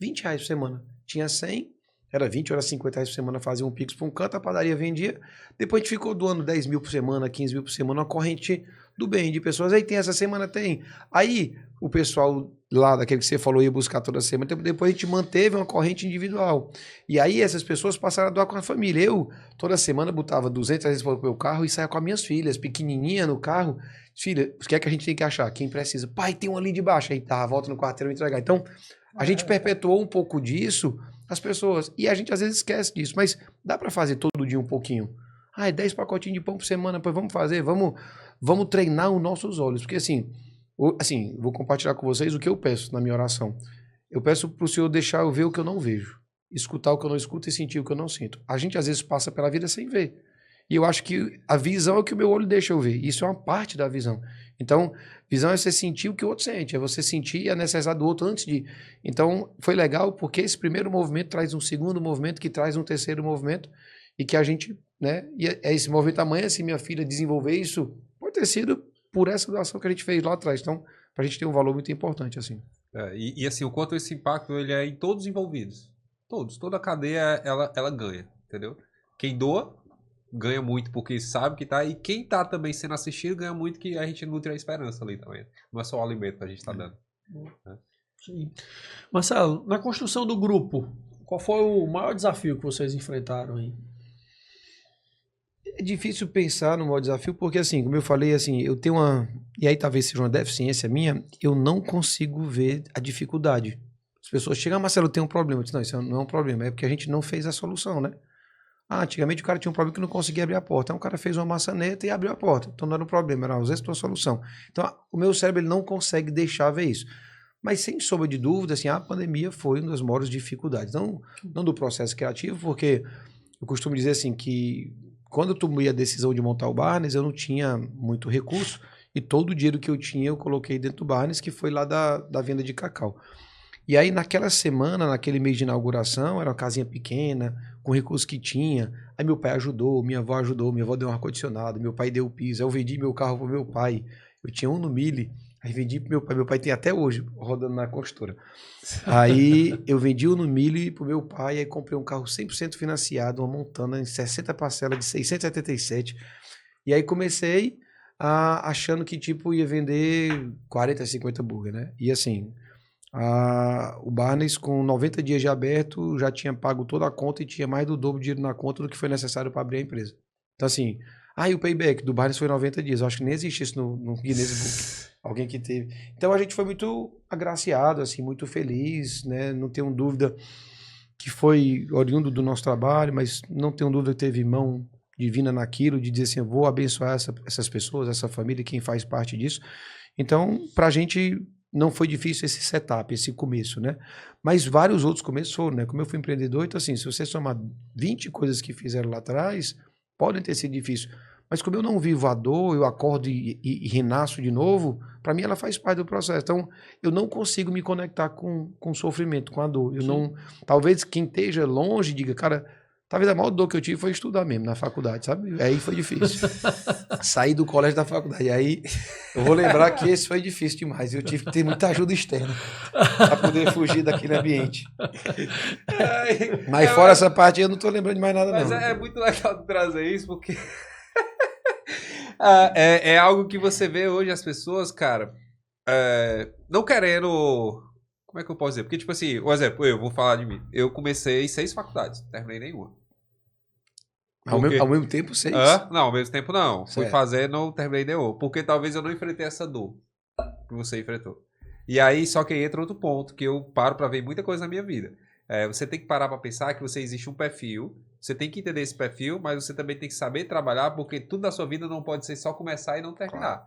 R$20 por semana. Tinha 100, era 20, era 50 reais por semana, fazia um pix para um canto, a padaria vendia. Depois a gente ficou doando 10 mil por semana, 15 mil por semana, uma corrente do bem de pessoas. Aí tem essa semana, tem. Aí o pessoal lá, daquele que você falou, ia buscar toda semana. Depois a gente manteve uma corrente individual. E aí essas pessoas passaram a doar com a família. Eu, toda semana, botava 200 reais para o meu carro e saia com as minhas filhas, pequenininha no carro. Filha, o que é que a gente tem que achar? Quem precisa? Pai, tem um ali de baixo. Aí tá, volta no quarteirão entregar. Então, a gente perpetuou um pouco disso as pessoas. E a gente às vezes esquece disso. Mas dá para fazer todo dia um pouquinho. Ah, é 10 pacotinhos de pão por semana. Pois vamos fazer, vamos treinar os nossos olhos. Porque assim, vou compartilhar com vocês o que eu peço na minha oração. Eu peço para o Senhor deixar eu ver o que eu não vejo, escutar o que eu não escuto e sentir o que eu não sinto. A gente às vezes passa pela vida sem ver. E eu acho que a visão é o que o meu olho deixa eu ver. Isso é uma parte da visão. Então, visão é você sentir o que o outro sente, é você sentir a necessidade do outro antes de... Então, foi legal porque esse primeiro movimento traz um segundo movimento, que traz um terceiro movimento, e que a gente, né, e é esse movimento amanhã, se minha filha desenvolver isso, pode ter sido por essa doação que a gente fez lá atrás. Então, pra gente tem um valor muito importante, assim. E assim, o quanto esse impacto ele é em todos os envolvidos. Toda a cadeia, ela ganha, entendeu? Quem doa, ganha muito porque sabe que tá, e quem tá também sendo assistido ganha muito, que a gente nutre a esperança ali também. Não é só o alimento que a gente tá dando. Sim. Marcelo, na construção do grupo, qual foi o maior desafio que vocês enfrentaram aí? É difícil pensar no maior desafio, porque assim, como eu falei, assim, eu tenho e aí talvez seja uma deficiência minha, eu não consigo ver a dificuldade. As pessoas chegam, Marcelo, tem um problema. Eu disse, não, isso não é um problema, é porque a gente não fez a solução, né? Antigamente o cara tinha um problema que não conseguia abrir a porta. Então o cara fez uma maçaneta e abriu a porta. Então não era um problema, era ausência de uma solução. Então o meu cérebro ele não consegue deixar ver isso. Mas sem sombra de dúvida, assim, a pandemia foi uma das maiores dificuldades. Não do processo criativo, porque eu costumo dizer assim que quando eu tomei a decisão de montar o Barnes, eu não tinha muito recurso e todo o dinheiro que eu tinha eu coloquei dentro do Barnes, que foi lá da venda de cacau. E aí naquela semana, naquele mês de inauguração, era uma casinha pequena, com recursos que tinha. Aí meu pai ajudou, minha avó deu um ar-condicionado, meu pai deu o piso, eu vendi meu carro pro meu pai. Eu tinha um no Mille, Aí vendi pro meu pai. Meu pai tem até hoje, rodando na construtora. Aí eu vendi o no milho pro meu pai, aí comprei um carro 100% financiado, uma Montana em 60 parcelas de 677. E aí comecei achando que tipo ia vender 40, 50 hambúrguer, né? E assim, o Barnes com 90 dias de aberto já tinha pago toda a conta e tinha mais do dobro de dinheiro na conta do que foi necessário para abrir a empresa. Então assim, e o payback do Barnes foi 90 dias. Eu acho que nem existe isso no Guinness Book. Alguém que teve. Então a gente foi muito agraciado, assim, muito feliz, né? Não tenho dúvida que foi oriundo do nosso trabalho, mas não tenho dúvida que teve mão divina naquilo, de dizer assim, eu vou abençoar essas pessoas, essa família, quem faz parte disso. Então, pra gente não foi difícil esse setup, esse começo, né? Mas vários outros começos foram, né? Como eu fui empreendedor, então assim, se você somar 20 coisas que fizeram lá atrás, podem ter sido difíceis. Mas como eu não vivo a dor, eu acordo e renasço de novo, para mim ela faz parte do processo. Então, eu não consigo me conectar com o sofrimento, com a dor. Eu não, talvez quem esteja longe diga, cara, talvez a maior dor que eu tive foi estudar mesmo na faculdade, sabe? Aí foi difícil. Sair do colégio da faculdade. Aí eu vou lembrar que esse foi difícil demais. Eu tive que ter muita ajuda externa para poder fugir daquele ambiente. Mas fora essa parte, eu não tô lembrando de mais nada, mas não. Mas é muito legal trazer isso, porque é algo que você vê hoje as pessoas, cara, não querendo... Como é que eu posso dizer? Porque, tipo assim, por exemplo, eu vou falar de mim. Eu comecei 6 faculdades, não terminei nenhuma. Ao mesmo tempo, 6? Não, ao mesmo tempo não. Certo. Fui fazer, não terminei nenhuma. Porque talvez eu não enfrentei essa dor que você enfrentou. E aí, só que aí entra outro ponto, que eu paro pra ver muita coisa na minha vida. Você tem que parar pra pensar que você existe um perfil, você tem que entender esse perfil, mas você também tem que saber trabalhar, porque tudo na sua vida não pode ser só começar e não terminar.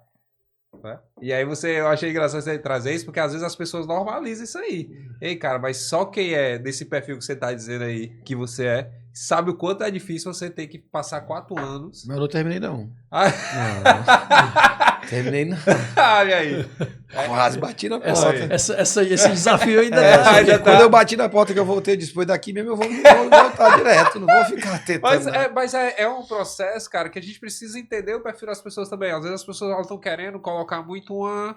Né? E aí eu achei engraçado você trazer isso, porque às vezes as pessoas normalizam isso aí. Ei, cara, mas só quem é desse perfil que você tá dizendo aí que você sabe o quanto é difícil você ter que passar 4 anos. Mas eu não terminei, não. Não. Terminei, não. Olha aí. Quase bati na porta. Esse desafio ainda Quando eu bati na porta que eu voltei, depois daqui mesmo eu vou voltar direto, não vou ficar tentando. Mas é um processo, cara, que a gente precisa entender o perfil das pessoas também. Às vezes as pessoas estão querendo colocar muito uma...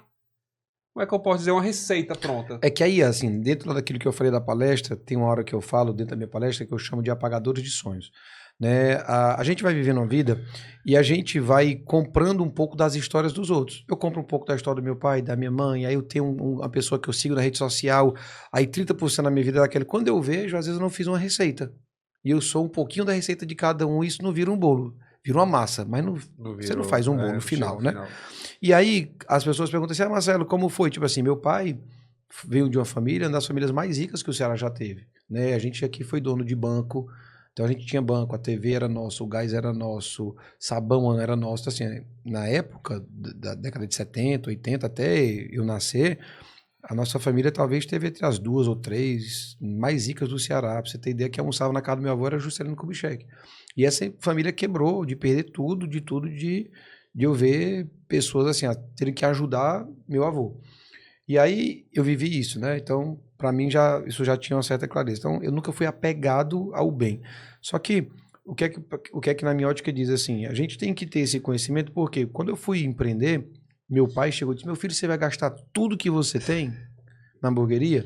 Como é que eu posso dizer? Uma receita pronta. É que aí, assim, dentro daquilo que eu falei da palestra, tem uma hora que eu falo dentro da minha palestra que eu chamo de apagadores de sonhos. Né? A gente vai vivendo uma vida e a gente vai comprando um pouco das histórias dos outros. Eu compro um pouco da história do meu pai, da minha mãe, aí eu tenho uma pessoa que eu sigo na rede social, aí 30% da minha vida é daquele. Quando eu vejo, às vezes eu não fiz uma receita. E eu sou um pouquinho da receita de cada um, e isso não vira um bolo, vira uma massa, mas você não faz um bolo no final, né? E aí as pessoas perguntam assim, Marcelo, como foi? Tipo assim, meu pai veio de uma família, uma das famílias mais ricas que o Ceará já teve, né? A gente aqui foi dono de banco, então a gente tinha banco, a TV era nossa, o gás era nosso, sabão era nosso. Assim, na época da década de 70, 80, até eu nascer, a nossa família talvez teve entre as 2 ou 3 mais ricas do Ceará. Pra você ter ideia, que almoçava na casa do meu avô era Juscelino Kubitschek. E essa família quebrou de perder tudo, de eu ver pessoas assim, terem que ajudar meu avô. E aí eu vivi isso, né? Então, para mim, isso já tinha uma certa clareza. Então, eu nunca fui apegado ao bem. Só que, o que é que na minha ótica diz assim, a gente tem que ter esse conhecimento, porque quando eu fui empreender, meu pai chegou e disse, meu filho, você vai gastar tudo que você tem na hamburgueria?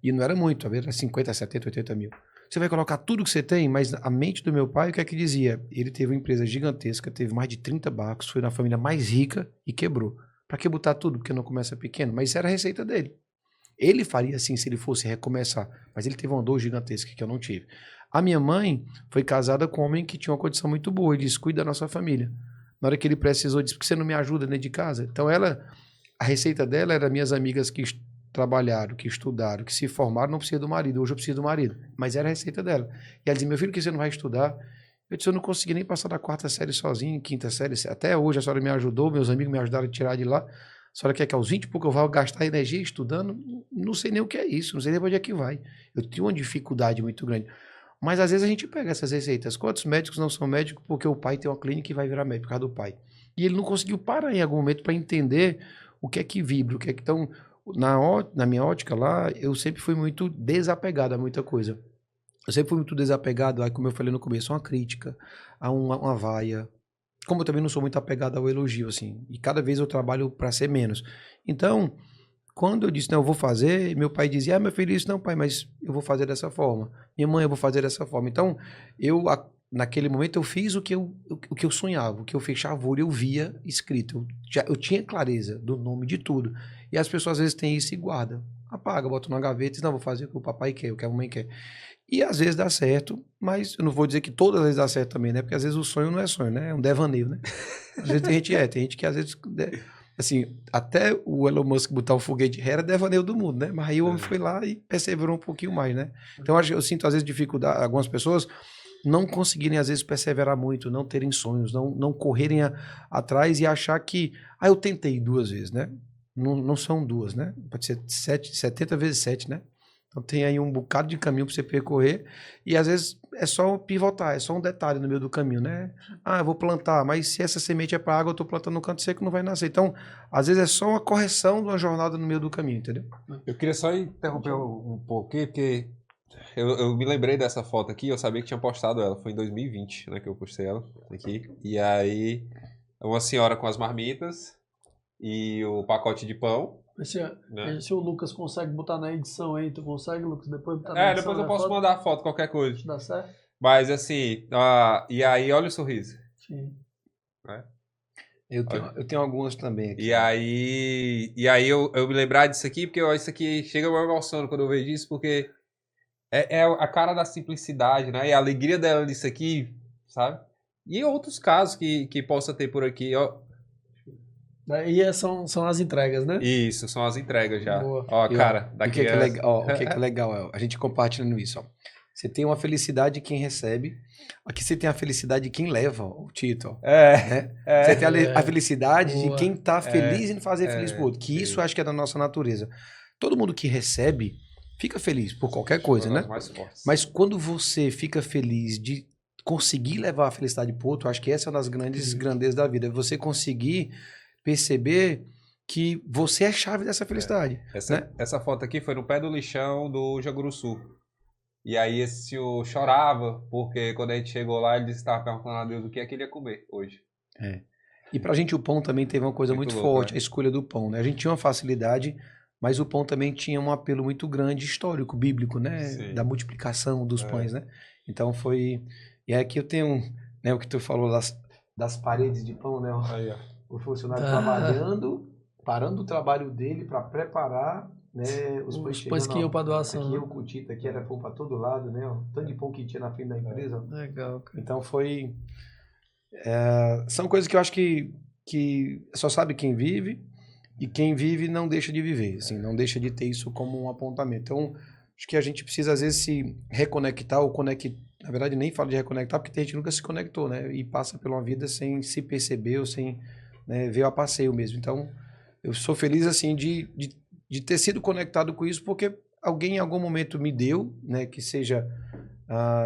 E não era muito, era 50, 70, 80 mil. Você vai colocar tudo que você tem, mas a mente do meu pai, o que é que dizia? Ele teve uma empresa gigantesca, teve mais de 30 barcos, foi na família mais rica e quebrou. Pra que botar tudo? Porque não começa pequeno. Mas isso era a receita dele. Ele faria assim se ele fosse recomeçar. Mas ele teve uma dor gigantesca que eu não tive. A minha mãe foi casada com um homem que tinha uma condição muito boa. Ele disse, cuida da nossa família. Na hora que ele precisou, disse, por que você não me ajuda dentro de casa? Então a receita dela era minhas amigas que trabalharam, que estudaram, que se formaram, não precisa do marido. Hoje eu preciso do marido. Mas era a receita dela. E ela dizia, meu filho, que você não vai estudar? Eu disse, eu não consegui nem passar da 4ª série sozinho, 5ª série. Até hoje a senhora me ajudou, meus amigos me ajudaram a tirar de lá. A senhora quer que aos 20 e pouco eu vá gastar energia estudando? Não sei nem o que é isso, não sei nem para onde é que vai. Eu tinha uma dificuldade muito grande. Mas às vezes a gente pega essas receitas. Quantos médicos não são médicos porque o pai tem uma clínica e vai virar médico por causa do pai? E ele não conseguiu parar em algum momento para entender o que é que vibra, o que é que... Então, na minha ótica lá, eu sempre fui muito desapegado a muita coisa. Eu sempre fui muito desapegado, como eu falei no começo, a uma crítica, a uma vaia, como eu também não sou muito apegado ao elogio, assim, e cada vez eu trabalho para ser menos. Então, quando eu disse, não, eu vou fazer, meu pai dizia, meu filho, isso não, pai, mas eu vou fazer dessa forma. Minha mãe, eu vou fazer dessa forma. Então, naquele momento, eu fiz o que eu sonhava, o que eu fechava o olho, eu via escrito. Eu tinha clareza do nome de tudo. E as pessoas, às vezes, têm isso e guardam. Apaga, bota numa gaveta e diz, não, vou fazer o que o papai quer, o que a mamãe quer. E às vezes dá certo, mas eu não vou dizer que todas as vezes dá certo também, né? Porque às vezes o sonho não é sonho, né? É um devaneio, né? Às vezes tem gente que às vezes, assim, até o Elon Musk botar o foguete era devaneio do mundo, né? Mas aí o homem foi lá e perseverou um pouquinho mais, né? Então eu sinto às vezes dificuldade, algumas pessoas não conseguirem às vezes perseverar muito, não terem sonhos, não correrem atrás e achar que, eu tentei 2 vezes, né? Não são 2, né? Pode ser 70 vezes 7, né? Então tem aí um bocado de caminho para você percorrer e às vezes é só pivotar, é só um detalhe no meio do caminho, né? Eu vou plantar, mas se essa semente é para água, eu estou plantando no canto seco, não vai nascer. Então, às vezes é só uma correção de uma jornada no meio do caminho, entendeu? Eu queria só interromper um pouco aqui, porque eu me lembrei dessa foto aqui, eu sabia que tinha postado ela, foi em 2020, né, que eu postei ela aqui. E aí, uma senhora com as marmitas e o pacote de pão. Se o Lucas consegue botar na edição aí, tu consegue, Lucas, depois botar na edição? Depois eu posso mandar a foto, qualquer coisa. Dá certo? Mas assim, e aí olha o sorriso. Sim. Né? Eu tenho algumas também aqui. E aí eu me lembrar disso aqui, porque isso aqui chega uma emoção quando eu vejo isso, porque é a cara da simplicidade, né? E a alegria dela nisso aqui, sabe? E outros casos que possa ter por aqui, ó. Daí são as entregas, né? Isso, são as entregas já. Boa. Ó, cara, o que é legal, o que é legal, a gente compartilhando isso, ó. Você tem uma felicidade de quem recebe, aqui você tem a felicidade de quem leva o título. Né? Você tem a felicidade de quem tá feliz em fazer feliz pro outro, que isso acho que é da nossa natureza. Todo mundo que recebe fica feliz por qualquer coisa, né? Mas quando você fica feliz de conseguir levar a felicidade pro outro, acho que essa é uma das grandes grandezas da vida, é você conseguir perceber que você é a chave dessa felicidade. Essa foto aqui foi no pé do lixão do Jaguruçu. E aí esse senhor chorava, porque quando a gente chegou lá, ele disse que estava perguntando a Deus o que é que ele ia comer hoje. E pra gente o pão também teve uma coisa muito louco, forte, né? A escolha do pão, né? A gente tinha uma facilidade, mas o pão também tinha um apelo muito grande, histórico, bíblico, né? Sim. Da multiplicação dos pães, né? Então foi... E aqui eu tenho, né, o que tu falou das paredes de pão, né? Aí, ó. O funcionário trabalhando, parando o trabalho dele para preparar, né, os pães que iam para doação. Aqui o cutita, aqui era pão para todo lado, né? O tanto de pão que tinha na frente da empresa. Legal, cara. Então foi... são coisas que eu acho que só sabe quem vive, e quem vive não deixa de viver, assim, não deixa de ter isso como um apontamento. Então, acho que a gente precisa às vezes se reconectar ou conectar. Na verdade, nem falo de reconectar, porque tem gente que nunca se conectou, né? E passa por uma vida sem se perceber ou sem, né, ver a passeio mesmo. Então, eu sou feliz, assim, de ter sido conectado com isso, porque alguém em algum momento me deu, né? Que seja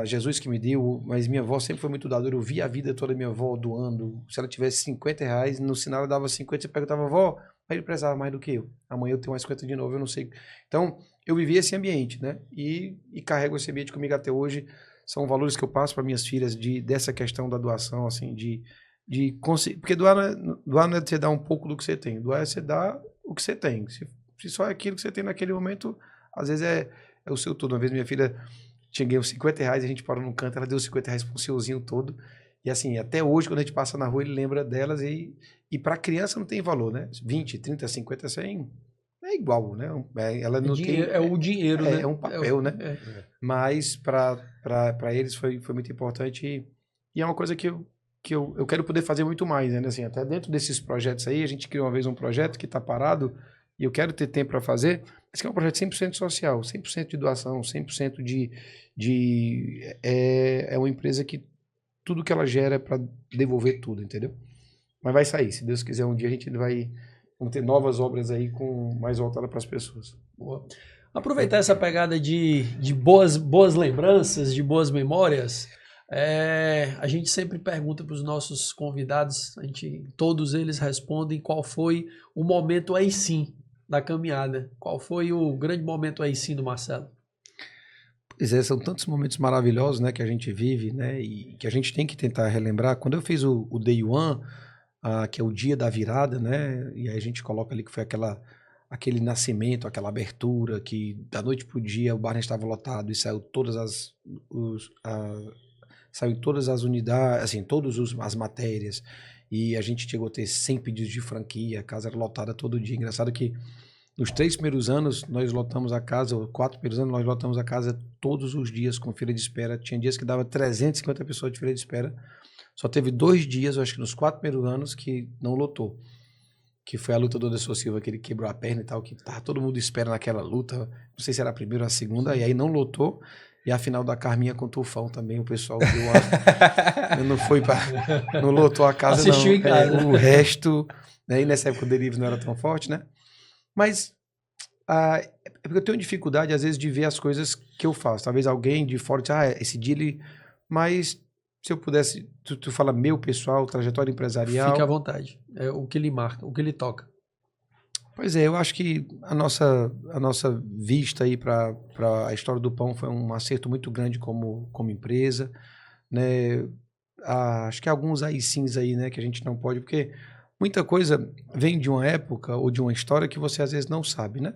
Jesus que me deu, mas minha avó sempre foi muito dadora. Eu vi a vida toda minha avó doando. Se ela tivesse 50 reais, no sinal ela dava 50, você perguntava, vó, mas ele precisava mais do que eu. Amanhã eu tenho mais 50 de novo, eu não sei. Então, eu vivi esse ambiente, né? E carrego esse ambiente comigo até hoje. São valores que eu passo para minhas filhas dessa questão da doação, assim, de conseguir. Porque doar não é você dar um pouco do que você tem. Doar é você dar o que você tem. Se só é aquilo que você tem naquele momento, às vezes é o seu tudo. Uma vez minha filha tinha ganho 50 reais, a gente parou num canto, ela deu 50 reais para um senhorzinho todo. E assim, até hoje, quando a gente passa na rua, ele lembra delas. E para criança não tem valor, né? 20, 30, 50, 100... É igual, né? Ela não tem... É o dinheiro, né? É um papel, né? Mas para eles foi muito importante e é uma coisa que eu quero poder fazer muito mais, né? Assim, até dentro desses projetos aí, a gente criou uma vez um projeto que está parado e eu quero ter tempo para fazer, mas que é um projeto 100% social, 100% de doação, 100% é uma empresa que tudo que ela gera é para devolver tudo, entendeu? Mas vai sair, se Deus quiser, um dia a gente vamos ter novas obras aí mais voltadas para as pessoas. Boa. Aproveitar essa pegada de boas lembranças, de boas memórias, a gente sempre pergunta para os nossos convidados, todos eles respondem qual foi o momento aí sim da caminhada. Qual foi o grande momento aí sim do Marcelo? Pois é, são tantos momentos maravilhosos, né, que a gente vive, né, e que a gente tem que tentar relembrar. Quando eu fiz o Day One, que é o dia da virada, né, e aí a gente coloca ali que foi aquele nascimento, aquela abertura, que da noite pro dia o bar estava lotado e saiu saiu todas as unidades, assim, as matérias, e a gente chegou a ter 100 pedidos de franquia, a casa era lotada todo dia. Engraçado que nos 3 primeiros anos, nós lotamos a casa, ou 4 primeiros anos, nós lotamos a casa todos os dias com fila de espera. Tinha dias que dava 350 pessoas de fila de espera. Só teve 2 dias, eu acho que nos 4 primeiros anos, que não lotou. Que foi a luta do Anderson Silva, que ele quebrou a perna e tal, que tava todo mundo espera naquela luta. Não sei se era a primeira ou a segunda, e aí não lotou. E a final da Carminha com o Tufão também, o pessoal deu não lotou a casa, assistiu não. Em casa. O resto, né? E nessa época o delivery não era tão forte, né? Mas é porque eu tenho dificuldade, às vezes, de ver as coisas que eu faço. Talvez alguém de fora diz, esse dia ele... Mas se eu pudesse, tu fala meu pessoal, trajetória empresarial... Fique à vontade. É o que ele marca, o que ele toca. Pois é, eu acho que a nossa vista aí para a história do pão foi um acerto muito grande como empresa, né? Acho que alguns aí sims aí, né, que a gente não pode, porque muita coisa vem de uma época ou de uma história que você às vezes não sabe, né?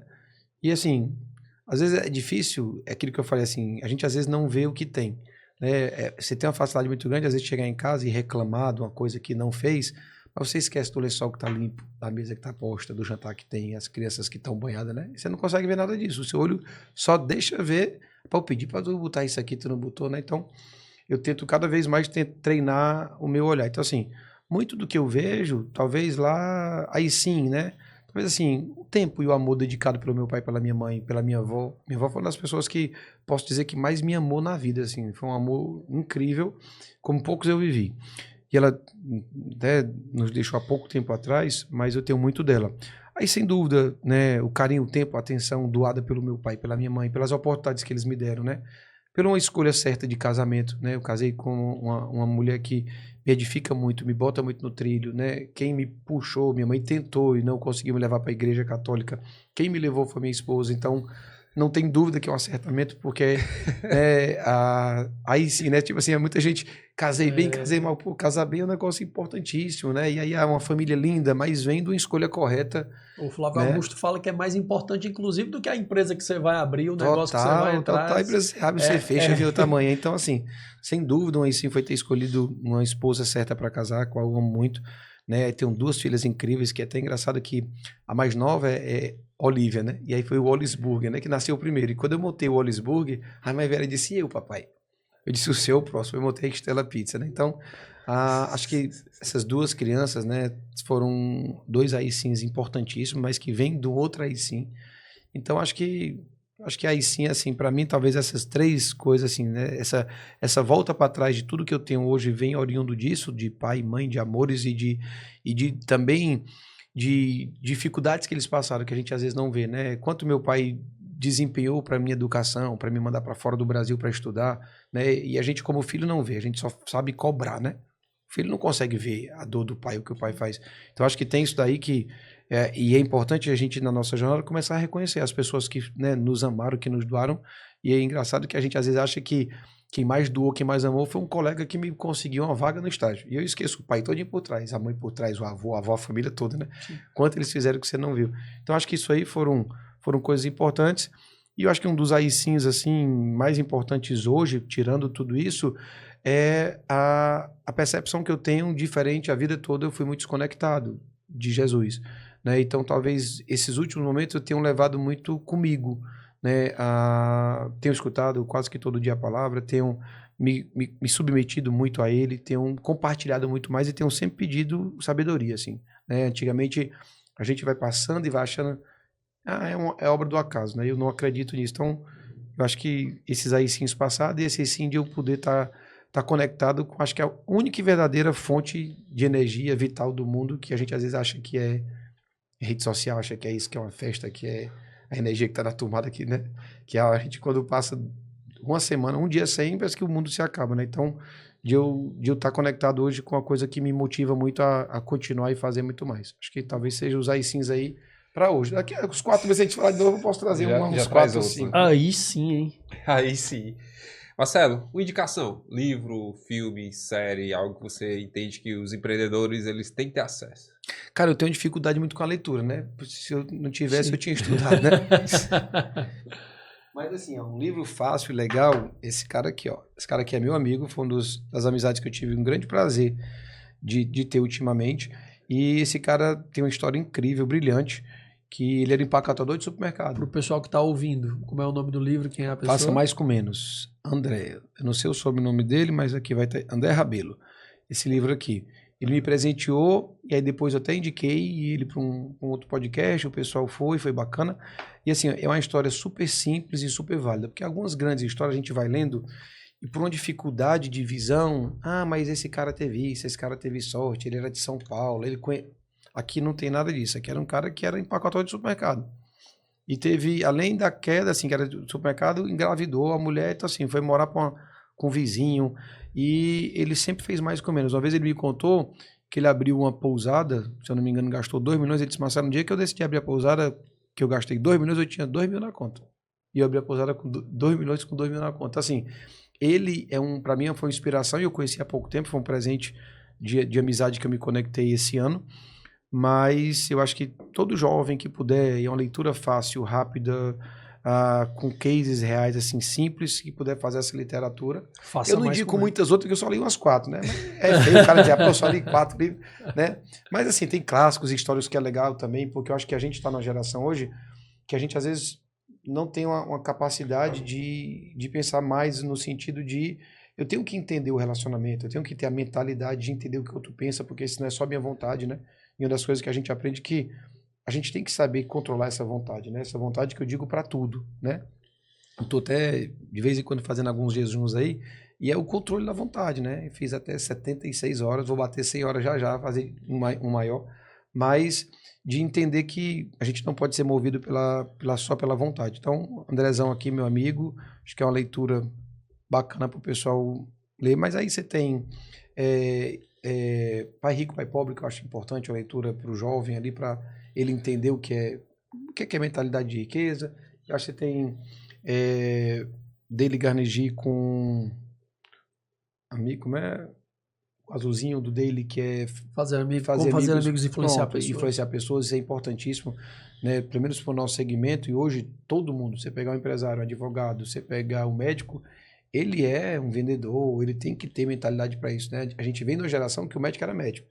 E assim, às vezes é difícil, é aquilo que eu falei assim, a gente às vezes não vê o que tem, né? Você tem uma facilidade muito grande, às vezes chegar em casa e reclamar de uma coisa que não fez, mas você esquece do lençol que está limpo, da mesa que está posta, do jantar que tem, as crianças que estão banhadas, né? Você não consegue ver nada disso. O seu olho só deixa ver para eu pedir para tu botar isso aqui, tu não botou, né? Então, eu tento cada vez mais treinar o meu olhar. Então, assim, muito do que eu vejo, talvez lá, aí sim, né? Talvez assim, o tempo e o amor dedicado pelo meu pai, pela minha mãe, pela minha avó. Minha avó foi uma das pessoas que posso dizer que mais me amou na vida, assim. Foi um amor incrível, como poucos eu vivi. E ela até nos deixou há pouco tempo atrás, mas eu tenho muito dela. Aí, sem dúvida, né, o carinho, o tempo, a atenção doada pelo meu pai, pela minha mãe, pelas oportunidades que eles me deram, né? Pela uma escolha certa de casamento, né? Eu casei com uma mulher que me edifica muito, me bota muito no trilho, né? Quem me puxou, minha mãe tentou e não conseguiu me levar para a igreja católica. Quem me levou foi minha esposa, então... Não tem dúvida que é um acertamento, porque aí sim, né? Tipo assim, muita gente, casei bem, casei mal. Pô, casar bem é um negócio importantíssimo, né? E aí é uma família linda, mas vem de uma escolha correta. O Flávio né? Augusto fala que é mais importante, inclusive, do que a empresa que você vai abrir, o negócio que você vai entrar. Total, a empresa você abre, você fecha, vê o tamanho. Então, assim, sem dúvida, aí sim foi ter escolhido uma esposa certa para casar, com a eu amo muito. Né? Eu tenho 2 filhas incríveis, que é até engraçado que a mais nova é Olivia, né? E aí foi o Olisburger, né? Que nasceu primeiro. E quando eu montei o Olisburger, a mais velha disse, e eu, papai? Eu disse, o seu, o próximo. Eu montei a Estela Pizza, né? Então, acho que essas 2 crianças, né? Foram 2 aí sims importantíssimos, mas que vêm do outro aí sim. Então, acho que aí sim, assim, para mim, talvez essas 3 coisas, assim, né? Essa volta para trás de tudo que eu tenho hoje vem oriundo disso, de pai e mãe, de amores e de também de dificuldades que eles passaram, que a gente às vezes não vê, né? Quanto meu pai desempenhou para minha educação, para me mandar para fora do Brasil para estudar, né? E a gente como filho não vê, a gente só sabe cobrar, né? O filho não consegue ver a dor do pai, o que o pai faz. Então acho que tem isso daí que e é importante a gente na nossa jornada começar a reconhecer as pessoas que, né, nos amaram, que nos doaram. E é engraçado que a gente às vezes acha que quem mais doou, quem mais amou foi um colega que me conseguiu uma vaga no estágio. E eu esqueço o pai todinho por trás, a mãe por trás, o avô, a avó, a família toda, né? Sim. Quanto eles fizeram que você não viu. Então, acho que isso aí foram coisas importantes. E eu acho que um dos aí-sims, assim, mais importantes hoje, tirando tudo isso, é a percepção que eu tenho diferente a vida toda. Eu fui muito desconectado de Jesus, né? Então, talvez esses últimos momentos eu tenham levado muito comigo, né? Tenho escutado quase que todo dia a palavra, tenho me submetido muito a ele, tenho compartilhado muito mais e tenho sempre pedido sabedoria, assim, né? Antigamente a gente vai passando e vai achando é obra do acaso, né? Eu não acredito nisso. Então eu acho que esses aí sims passados e esse sim de eu poder tá conectado com, acho que é a única e verdadeira fonte de energia vital do mundo, que a gente às vezes acha que é rede social, acha que é isso, que é uma festa, que é a energia que está na tomada aqui, né? Que a gente, quando passa uma semana, um dia sem, parece que o mundo se acaba, né? Então, de eu estar conectado hoje com uma coisa que me motiva muito a continuar e fazer muito mais. Acho que talvez seja os aí-sims aí para hoje. Daqui a uns 4 meses a gente falar de novo, eu posso trazer uns 4 ou 5. Aí sim, hein? Aí sim. Marcelo, uma indicação, livro, filme, série, algo que você entende que os empreendedores eles têm que ter acesso. Cara, eu tenho dificuldade muito com a leitura, né? Se eu não tivesse, eu tinha estudado, né? Mas assim, um livro fácil e legal, esse cara aqui, ó. Esse cara aqui é meu amigo, foi uma das amizades que eu tive um grande prazer de ter ultimamente. E esse cara tem uma história incrível, brilhante, que ele era empacotador de supermercado. Pro pessoal que tá ouvindo, como é o nome do livro, quem é a pessoa? Faça Mais com Menos. André, eu não sei o sobrenome dele, mas aqui vai ter André Rabelo. Esse livro aqui. Ele me presenteou, e aí depois eu até indiquei ele para um outro podcast, o pessoal foi bacana. E assim, é uma história super simples e super válida, porque algumas grandes histórias a gente vai lendo, e por uma dificuldade de visão, mas esse cara teve isso, esse cara teve sorte, ele era de São Paulo, aqui não tem nada disso, aqui era um cara que era empacotador de supermercado. E teve, além da queda, assim, que era do supermercado, engravidou a mulher, então assim, foi morar com um vizinho, e ele sempre fez mais com menos. Uma vez ele me contou que ele abriu uma pousada, se eu não me engano, gastou 2 milhões, ele disse, Marcelo, no dia que eu decidi abrir a pousada, que eu gastei 2 milhões, eu tinha 2 mil na conta. E eu abri a pousada com 2 milhões, com 2 mil na conta. Assim, ele para mim, foi uma inspiração, e eu conheci há pouco tempo, foi um presente de amizade que eu me conectei esse ano. Mas eu acho que todo jovem que puder, e é uma leitura fácil, rápida, com cases reais, assim, simples, que puder fazer essa literatura. Faça eu não indico muitas outras, que eu só li umas 4, né? É feio o cara dizer, eu só li 4 livros, né? Mas assim, tem clássicos, histórias que é legal também, porque eu acho que a gente está numa geração hoje que a gente, às vezes, não tem uma capacidade de pensar mais no sentido de eu tenho que entender o relacionamento, eu tenho que ter a mentalidade de entender o que o outro pensa, porque isso não é só minha vontade, né? E uma das coisas que a gente aprende que a gente tem que saber controlar essa vontade, né? Essa vontade que eu digo para tudo, né? Eu tô até, de vez em quando, fazendo alguns jejuns aí, e é o controle da vontade, né? Eu fiz até 76 horas, vou bater 100 horas já, fazer um maior, mas de entender que a gente não pode ser movido só pela vontade. Então, Andrezão aqui, meu amigo, acho que é uma leitura bacana para o pessoal ler, mas aí você tem Pai Rico, Pai Pobre, que eu acho importante, a leitura para o jovem ali, para ele entender o que é mentalidade de riqueza. Eu acho que você tem Dale Carnegie com amigo, como é? O azulzinho do Dale, que é fazer amigos e influenciar pessoas, isso é importantíssimo, né? Pelo menos para o nosso segmento. E hoje todo mundo, você pegar um empresário, um advogado, você pegar um médico, ele é um vendedor, ele tem que ter mentalidade para isso, né? A gente vem de uma geração que o médico era médico.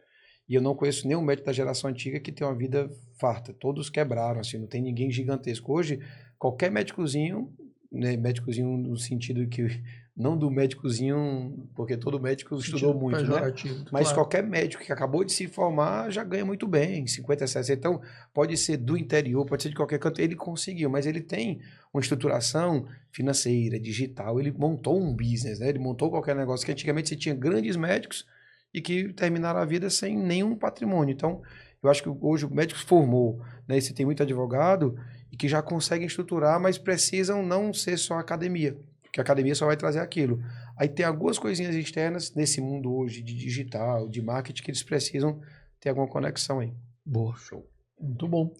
E eu não conheço nenhum médico da geração antiga que tem uma vida farta. Todos quebraram, assim, não tem ninguém gigantesco. Hoje, qualquer médicozinho, né? Médicozinho no sentido que... Não do médicozinho, porque todo médico estudou muito, né? Mas claro, qualquer médico que acabou de se formar já ganha muito bem, 50, 60. Então, pode ser do interior, pode ser de qualquer canto. Ele conseguiu, mas ele tem uma estruturação financeira, digital. Ele montou um business, né? Ele montou qualquer negócio que antigamente você tinha grandes médicos e que terminaram a vida sem nenhum patrimônio. Então, eu acho que hoje o médico se formou, né? E você tem muito advogado e que já conseguem estruturar, mas precisam não ser só academia. Porque a academia só vai trazer aquilo. Aí tem algumas coisinhas externas nesse mundo hoje de digital, de marketing, que eles precisam ter alguma conexão aí. Boa, show. Muito bom.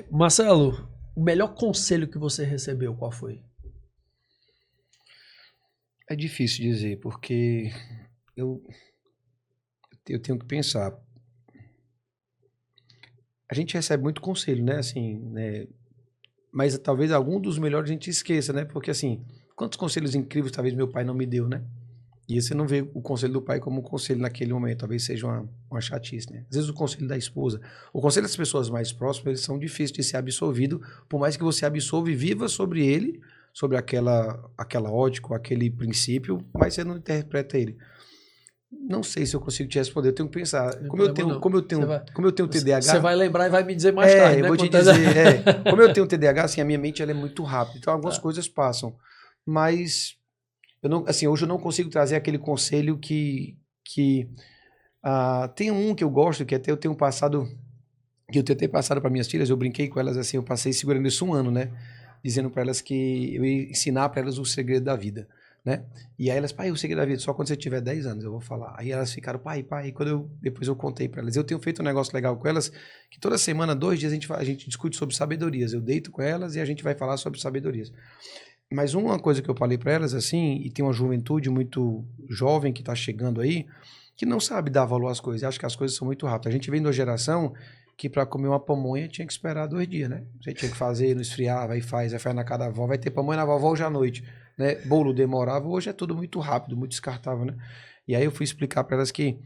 Marcelo, o melhor conselho que você recebeu, qual foi? É difícil dizer, porque eu tenho que pensar. A gente recebe muito conselho, né? Assim, né? Mas talvez algum dos melhores a gente esqueça, né? Porque assim, quantos conselhos incríveis talvez meu pai não me deu, né? E você não vê o conselho do pai como um conselho naquele momento, talvez seja uma chatice, né? Às vezes o conselho da esposa, o conselho das pessoas mais próximas, eles são difíceis de ser absorvido, por mais que você absorva e viva sobre ele, sobre aquela ótica, aquele princípio, mas você não interpreta ele. Não sei se eu consigo te responder, eu tenho que pensar. Como eu tenho TDAH... Você vai lembrar e vai me dizer mais tarde, né? Eu vou te dizer, como eu tenho TDAH, assim, a minha mente ela é muito rápida, então algumas coisas passam. Mas, hoje eu não consigo trazer aquele conselho que tem um que eu gosto, que até eu tenho passado, que eu tentei passar para minhas filhas, eu brinquei com elas assim, eu passei segurando isso 1 ano, né? Dizendo para elas que eu ia ensinar para elas o segredo da vida. né? E aí elas, pai, o segredo da vida, só quando você tiver 10 anos eu vou falar. Aí elas ficaram, pai, e depois eu contei para elas. Eu tenho feito um negócio legal com elas, que toda semana, 2 dias, a gente discute sobre sabedorias. Eu deito com elas e a gente vai falar sobre sabedorias. Mas uma coisa que eu falei para elas, assim, e tem uma juventude muito jovem que tá chegando aí, que não sabe dar valor às coisas, acha que as coisas são muito rápidas. A gente vem de uma geração que para comer uma pamonha tinha que esperar 2 dias, né? Você tinha que fazer, não esfriar, vai faz na casa da avó, vai ter pamonha na vovó hoje à noite, né? Bolo demorava, hoje é tudo muito rápido, muito descartável, né? E aí eu fui explicar para elas que,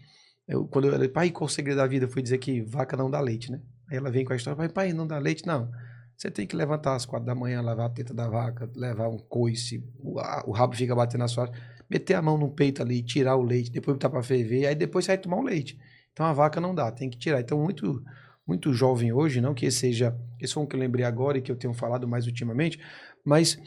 quando eu falei, pai, qual o segredo da vida? Eu fui dizer que vaca não dá leite, né? Aí ela vem com a história, pai, não dá leite? Não. Você tem que levantar às 4 da manhã, lavar a teta da vaca, levar um coice, o rabo fica batendo na sua... Meter a mão no peito ali, tirar o leite, depois botar para ferver, aí depois você vai tomar o leite. Então a vaca não dá, tem que tirar. Então muito jovem hoje, não que esse foi um que eu lembrei agora e que eu tenho falado mais ultimamente, mas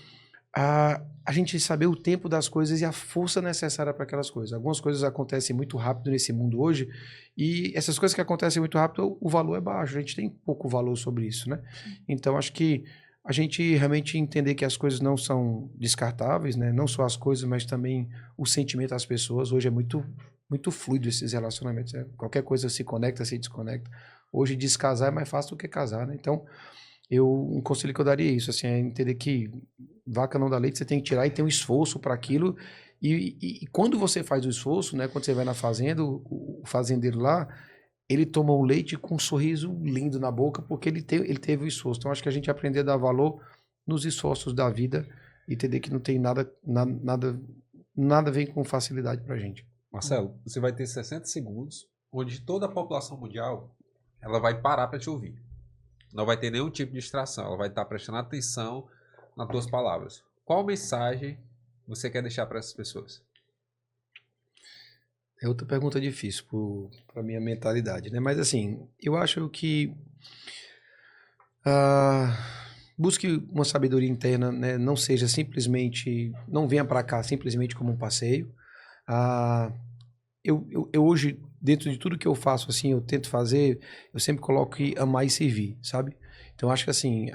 a gente saber o tempo das coisas e a força necessária para aquelas coisas. Algumas coisas acontecem muito rápido nesse mundo hoje e essas coisas que acontecem muito rápido, o valor é baixo, a gente tem pouco valor sobre isso, né? Então acho que a gente realmente entender que as coisas não são descartáveis, né? Não só as coisas, mas também o sentimento das pessoas. Hoje é muito fluido esses relacionamentos, né? Qualquer coisa se conecta, se desconecta. Hoje descasar é mais fácil do que casar, né? Então, um conselho que eu daria é isso, assim, é entender que vaca não dá leite, você tem que tirar e tem um esforço para aquilo. E quando você faz o esforço, né? Quando você vai na fazenda, o fazendeiro lá, ele toma o leite com um sorriso lindo na boca, porque ele teve o esforço. Então, acho que a gente aprender a dar valor nos esforços da vida e entender que não tem nada vem com facilidade pra gente. Marcelo, você vai ter 60 segundos, onde toda a população mundial ela vai parar para te ouvir. Não vai ter nenhum tipo de distração, ela vai estar prestando atenção nas tuas palavras. Qual mensagem você quer deixar para essas pessoas? É outra pergunta difícil para minha mentalidade, né? Mas assim, eu acho que busque uma sabedoria interna, né? Não seja simplesmente, não venha para cá simplesmente como um passeio. Eu hoje, dentro de tudo que eu faço, assim, eu tento fazer, eu sempre coloco que amar e servir, sabe? Então acho que assim,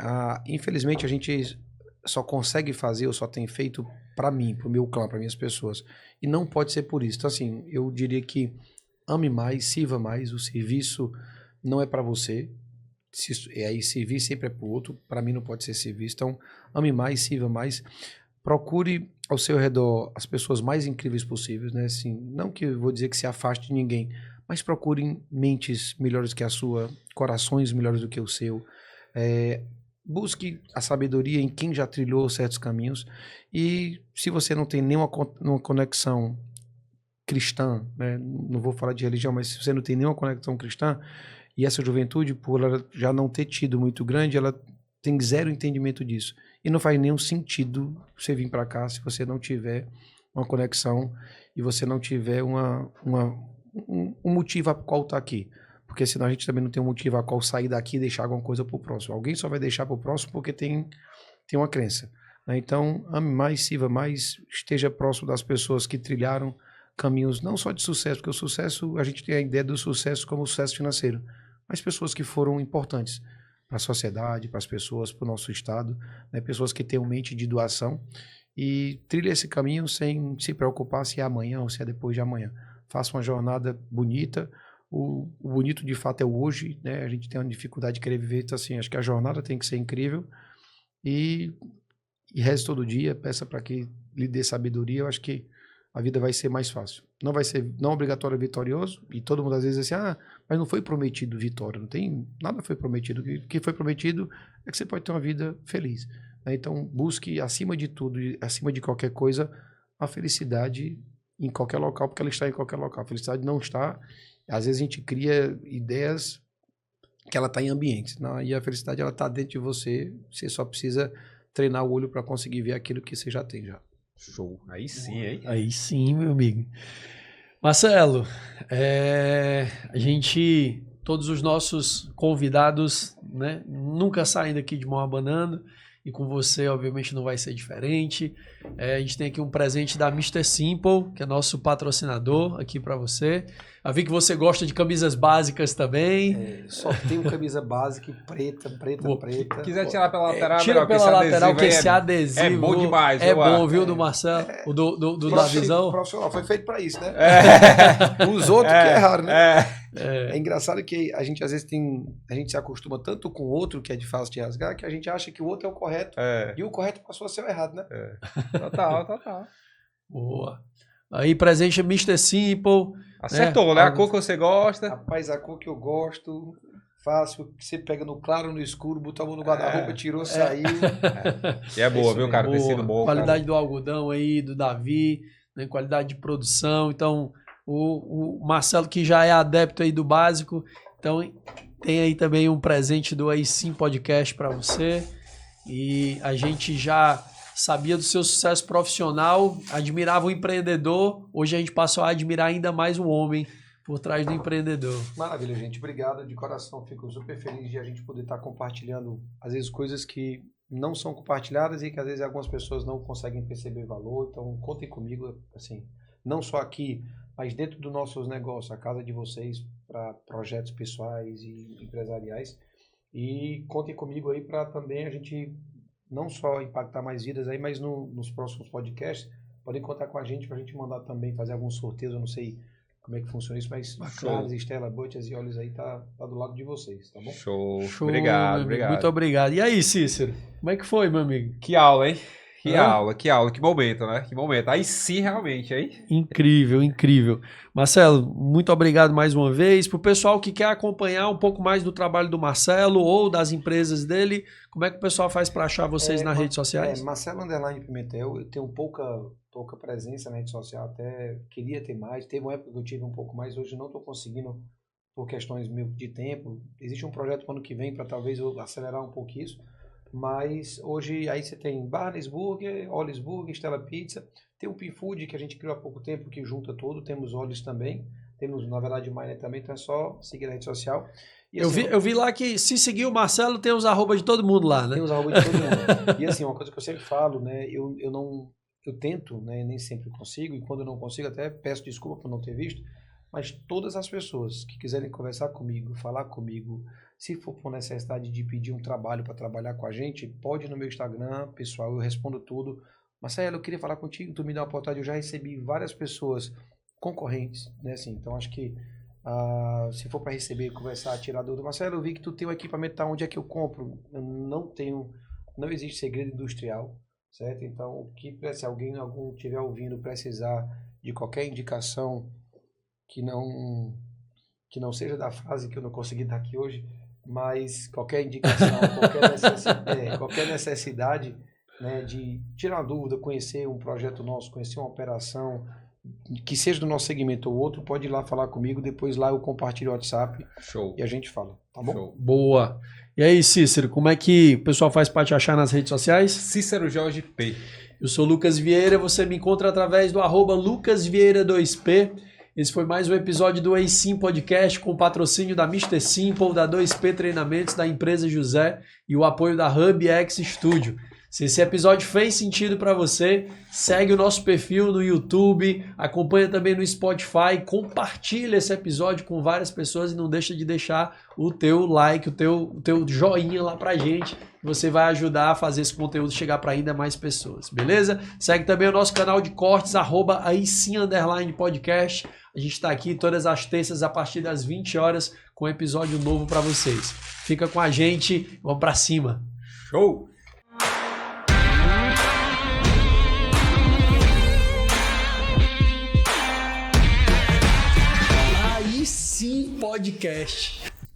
infelizmente a gente só consegue fazer, ou só tem feito para mim, para o meu clã, para minhas pessoas. E não pode ser por isso. Então assim, eu diria que ame mais, sirva mais, o serviço não é para você. Aí servir sempre é para o outro, para mim não pode ser serviço. Então ame mais, sirva mais. Procure ao seu redor as pessoas mais incríveis possíveis, né? Assim, não que eu vou dizer que se afaste de ninguém, mas procurem mentes melhores que a sua, corações melhores do que o seu. Busque a sabedoria em quem já trilhou certos caminhos. E se você não tem nenhuma conexão cristã, né? Não vou falar de religião, mas se você não tem nenhuma conexão cristã, e essa juventude, por ela já não ter tido muito grande, ela tem zero entendimento disso. E não faz nenhum sentido você vir para cá se você não tiver uma conexão e você não tiver um motivo a qual tá aqui. Porque senão a gente também não tem um motivo a qual sair daqui e deixar alguma coisa pro próximo. Alguém só vai deixar pro próximo porque tem uma crença, né? Então, ame mais, sirva mais, esteja próximo das pessoas que trilharam caminhos não só de sucesso, porque o sucesso, a gente tem a ideia do sucesso como sucesso financeiro, mas pessoas que foram importantes para a sociedade, para as pessoas, para o nosso estado, né? Pessoas que tenham mente de doação e trilhe esse caminho sem se preocupar se é amanhã ou se é depois de amanhã. Faça uma jornada bonita. O bonito de fato é o hoje, né? A gente tem uma dificuldade de querer viver, então assim, acho que a jornada tem que ser incrível e reze todo dia, peça para que lhe dê sabedoria. Eu acho que a vida vai ser mais fácil. Não vai ser, não obrigatório vitorioso, e todo mundo às vezes diz assim, mas não foi prometido vitória, não tem, nada foi prometido. O que foi prometido é que você pode ter uma vida feliz, né? Então busque acima de tudo, acima de qualquer coisa, a felicidade em qualquer local, porque ela está em qualquer local. A felicidade não está, às vezes a gente cria ideias que ela está em ambientes, não? E a felicidade ela está dentro de você, você só precisa treinar o olho para conseguir ver aquilo que você já tem já. Show. Aí sim, hein? Aí sim, meu amigo. Marcelo, todos os nossos convidados, né, nunca saem daqui de mão abanando. e com você, obviamente, não vai ser diferente. A gente tem aqui um presente da Mr. Simple, que é nosso patrocinador aqui para você. Eu vi que você gosta de camisas básicas também. Só tenho camisa básica preta. Se quiser tirar pela lateral, tira pela lateral, que esse adesivo é bom demais. É bom, viu, do Marcelo, do Davizão. Profissional, foi feito para isso, né? Os outros que erraram, né? É engraçado que a gente às vezes a gente se acostuma tanto com o outro que é de fácil de rasgar, que a gente acha que o outro é o correto. E o correto passou a ser o errado, né? Total. Boa. Aí, presente Mr. Simple. Acertou, né? A cor que você gosta. Rapaz, a cor que eu gosto, fácil, que você pega no claro, no escuro, botou a mão no guarda-roupa, tirou, saiu. E é boa, viu, cara? Boa. Tecido bom. Qualidade cara. do algodão aí, do Davi, né? Qualidade de produção. Então, o Marcelo, que já é adepto aí do básico, então tem aí também um presente do Aí Sim Podcast para você. E a gente já sabia do seu sucesso profissional, admirava o empreendedor, hoje a gente passou a admirar ainda mais o homem por trás do empreendedor. Maravilha, gente. Obrigado de coração. Fico super feliz de a gente poder estar compartilhando, às vezes, coisas que não são compartilhadas e que, às vezes, algumas pessoas não conseguem perceber valor. Então, contem comigo, assim, não só aqui, mas dentro dos nossos negócios, a casa de vocês, para projetos pessoais e empresariais. E contem comigo aí para também a gente não só impactar mais vidas aí, mas nos próximos podcasts, podem contar com a gente para a gente mandar também, fazer alguns sorteios, eu não sei como é que funciona isso, mas Charles, Estela, Butchers e Olhos aí tá do lado de vocês, tá bom? Show. Show, Obrigado. Muito obrigado. E aí, Cícero, como é que foi, meu amigo? Que aula, hein? Que aula, que momento, né? Que momento. Aí sim, realmente, aí. Incrível. Marcelo, muito obrigado mais uma vez. Para o pessoal que quer acompanhar um pouco mais do trabalho do Marcelo ou das empresas dele, como é que o pessoal faz para achar vocês nas redes sociais? Marcelo Pimentel, eu tenho pouca presença na rede social, até queria ter mais. Teve uma época que eu tive um pouco mais, hoje não estou conseguindo por questões de tempo. Existe um projeto para o ano que vem para talvez eu acelerar um pouco isso. Mas hoje aí você tem Barnes Burger, Olhos Burger, Stella Pizza, tem o P-Food que a gente criou há pouco tempo que junta tudo, temos Olhos também, temos na verdade o Miner também, então é só seguir na rede social. E, assim, eu vi lá que se seguir o Marcelo tem os arroba de todo mundo lá, né? Tem os arroba de todo mundo. E assim, uma coisa que eu sempre falo, né, eu tento, né, nem sempre consigo, e quando eu não consigo até peço desculpa por não ter visto, mas todas as pessoas que quiserem conversar comigo, falar comigo, se for por necessidade de pedir um trabalho para trabalhar com a gente, pode ir no meu Instagram, pessoal, eu respondo tudo. Marcelo, eu queria falar contigo, tu me dá uma oportunidade, eu já recebi várias pessoas concorrentes, né, assim, então acho que se for para receber, conversar, tirar dúvida, Marcelo, eu vi que tu tem um equipamento, tá, onde é que eu compro? Eu não existe segredo industrial, certo? Então, se alguém estiver ouvindo, precisar de qualquer indicação que não seja da fase que eu não consegui dar aqui hoje, mas qualquer indicação, qualquer necessidade, né, de tirar uma dúvida, conhecer um projeto nosso, conhecer uma operação, que seja do nosso segmento ou outro, pode ir lá falar comigo, depois lá eu compartilho o WhatsApp. Show. E a gente fala, tá bom? Show. Boa. E aí, Cícero, como é que o pessoal faz para te achar nas redes sociais? Cícero Jorge P. Eu sou Lucas Vieira, você me encontra através do @LucasVieira2P. Esse foi mais um episódio do Aí Sim Podcast com o patrocínio da Mr. Simple, da 2P Treinamentos, da empresa José e o apoio da Hub X Studio. Se esse episódio fez sentido para você, segue o nosso perfil no YouTube, acompanha também no Spotify, compartilha esse episódio com várias pessoas e não deixa de deixar o teu like, o teu joinha lá pra gente. Você vai ajudar a fazer esse conteúdo chegar para ainda mais pessoas, beleza? Segue também o nosso canal de cortes, @aisim_podcast. A gente está aqui todas as terças a partir das 20 horas com um episódio novo para vocês. Fica com a gente, vamos para cima. Show! Aí Sim Podcast.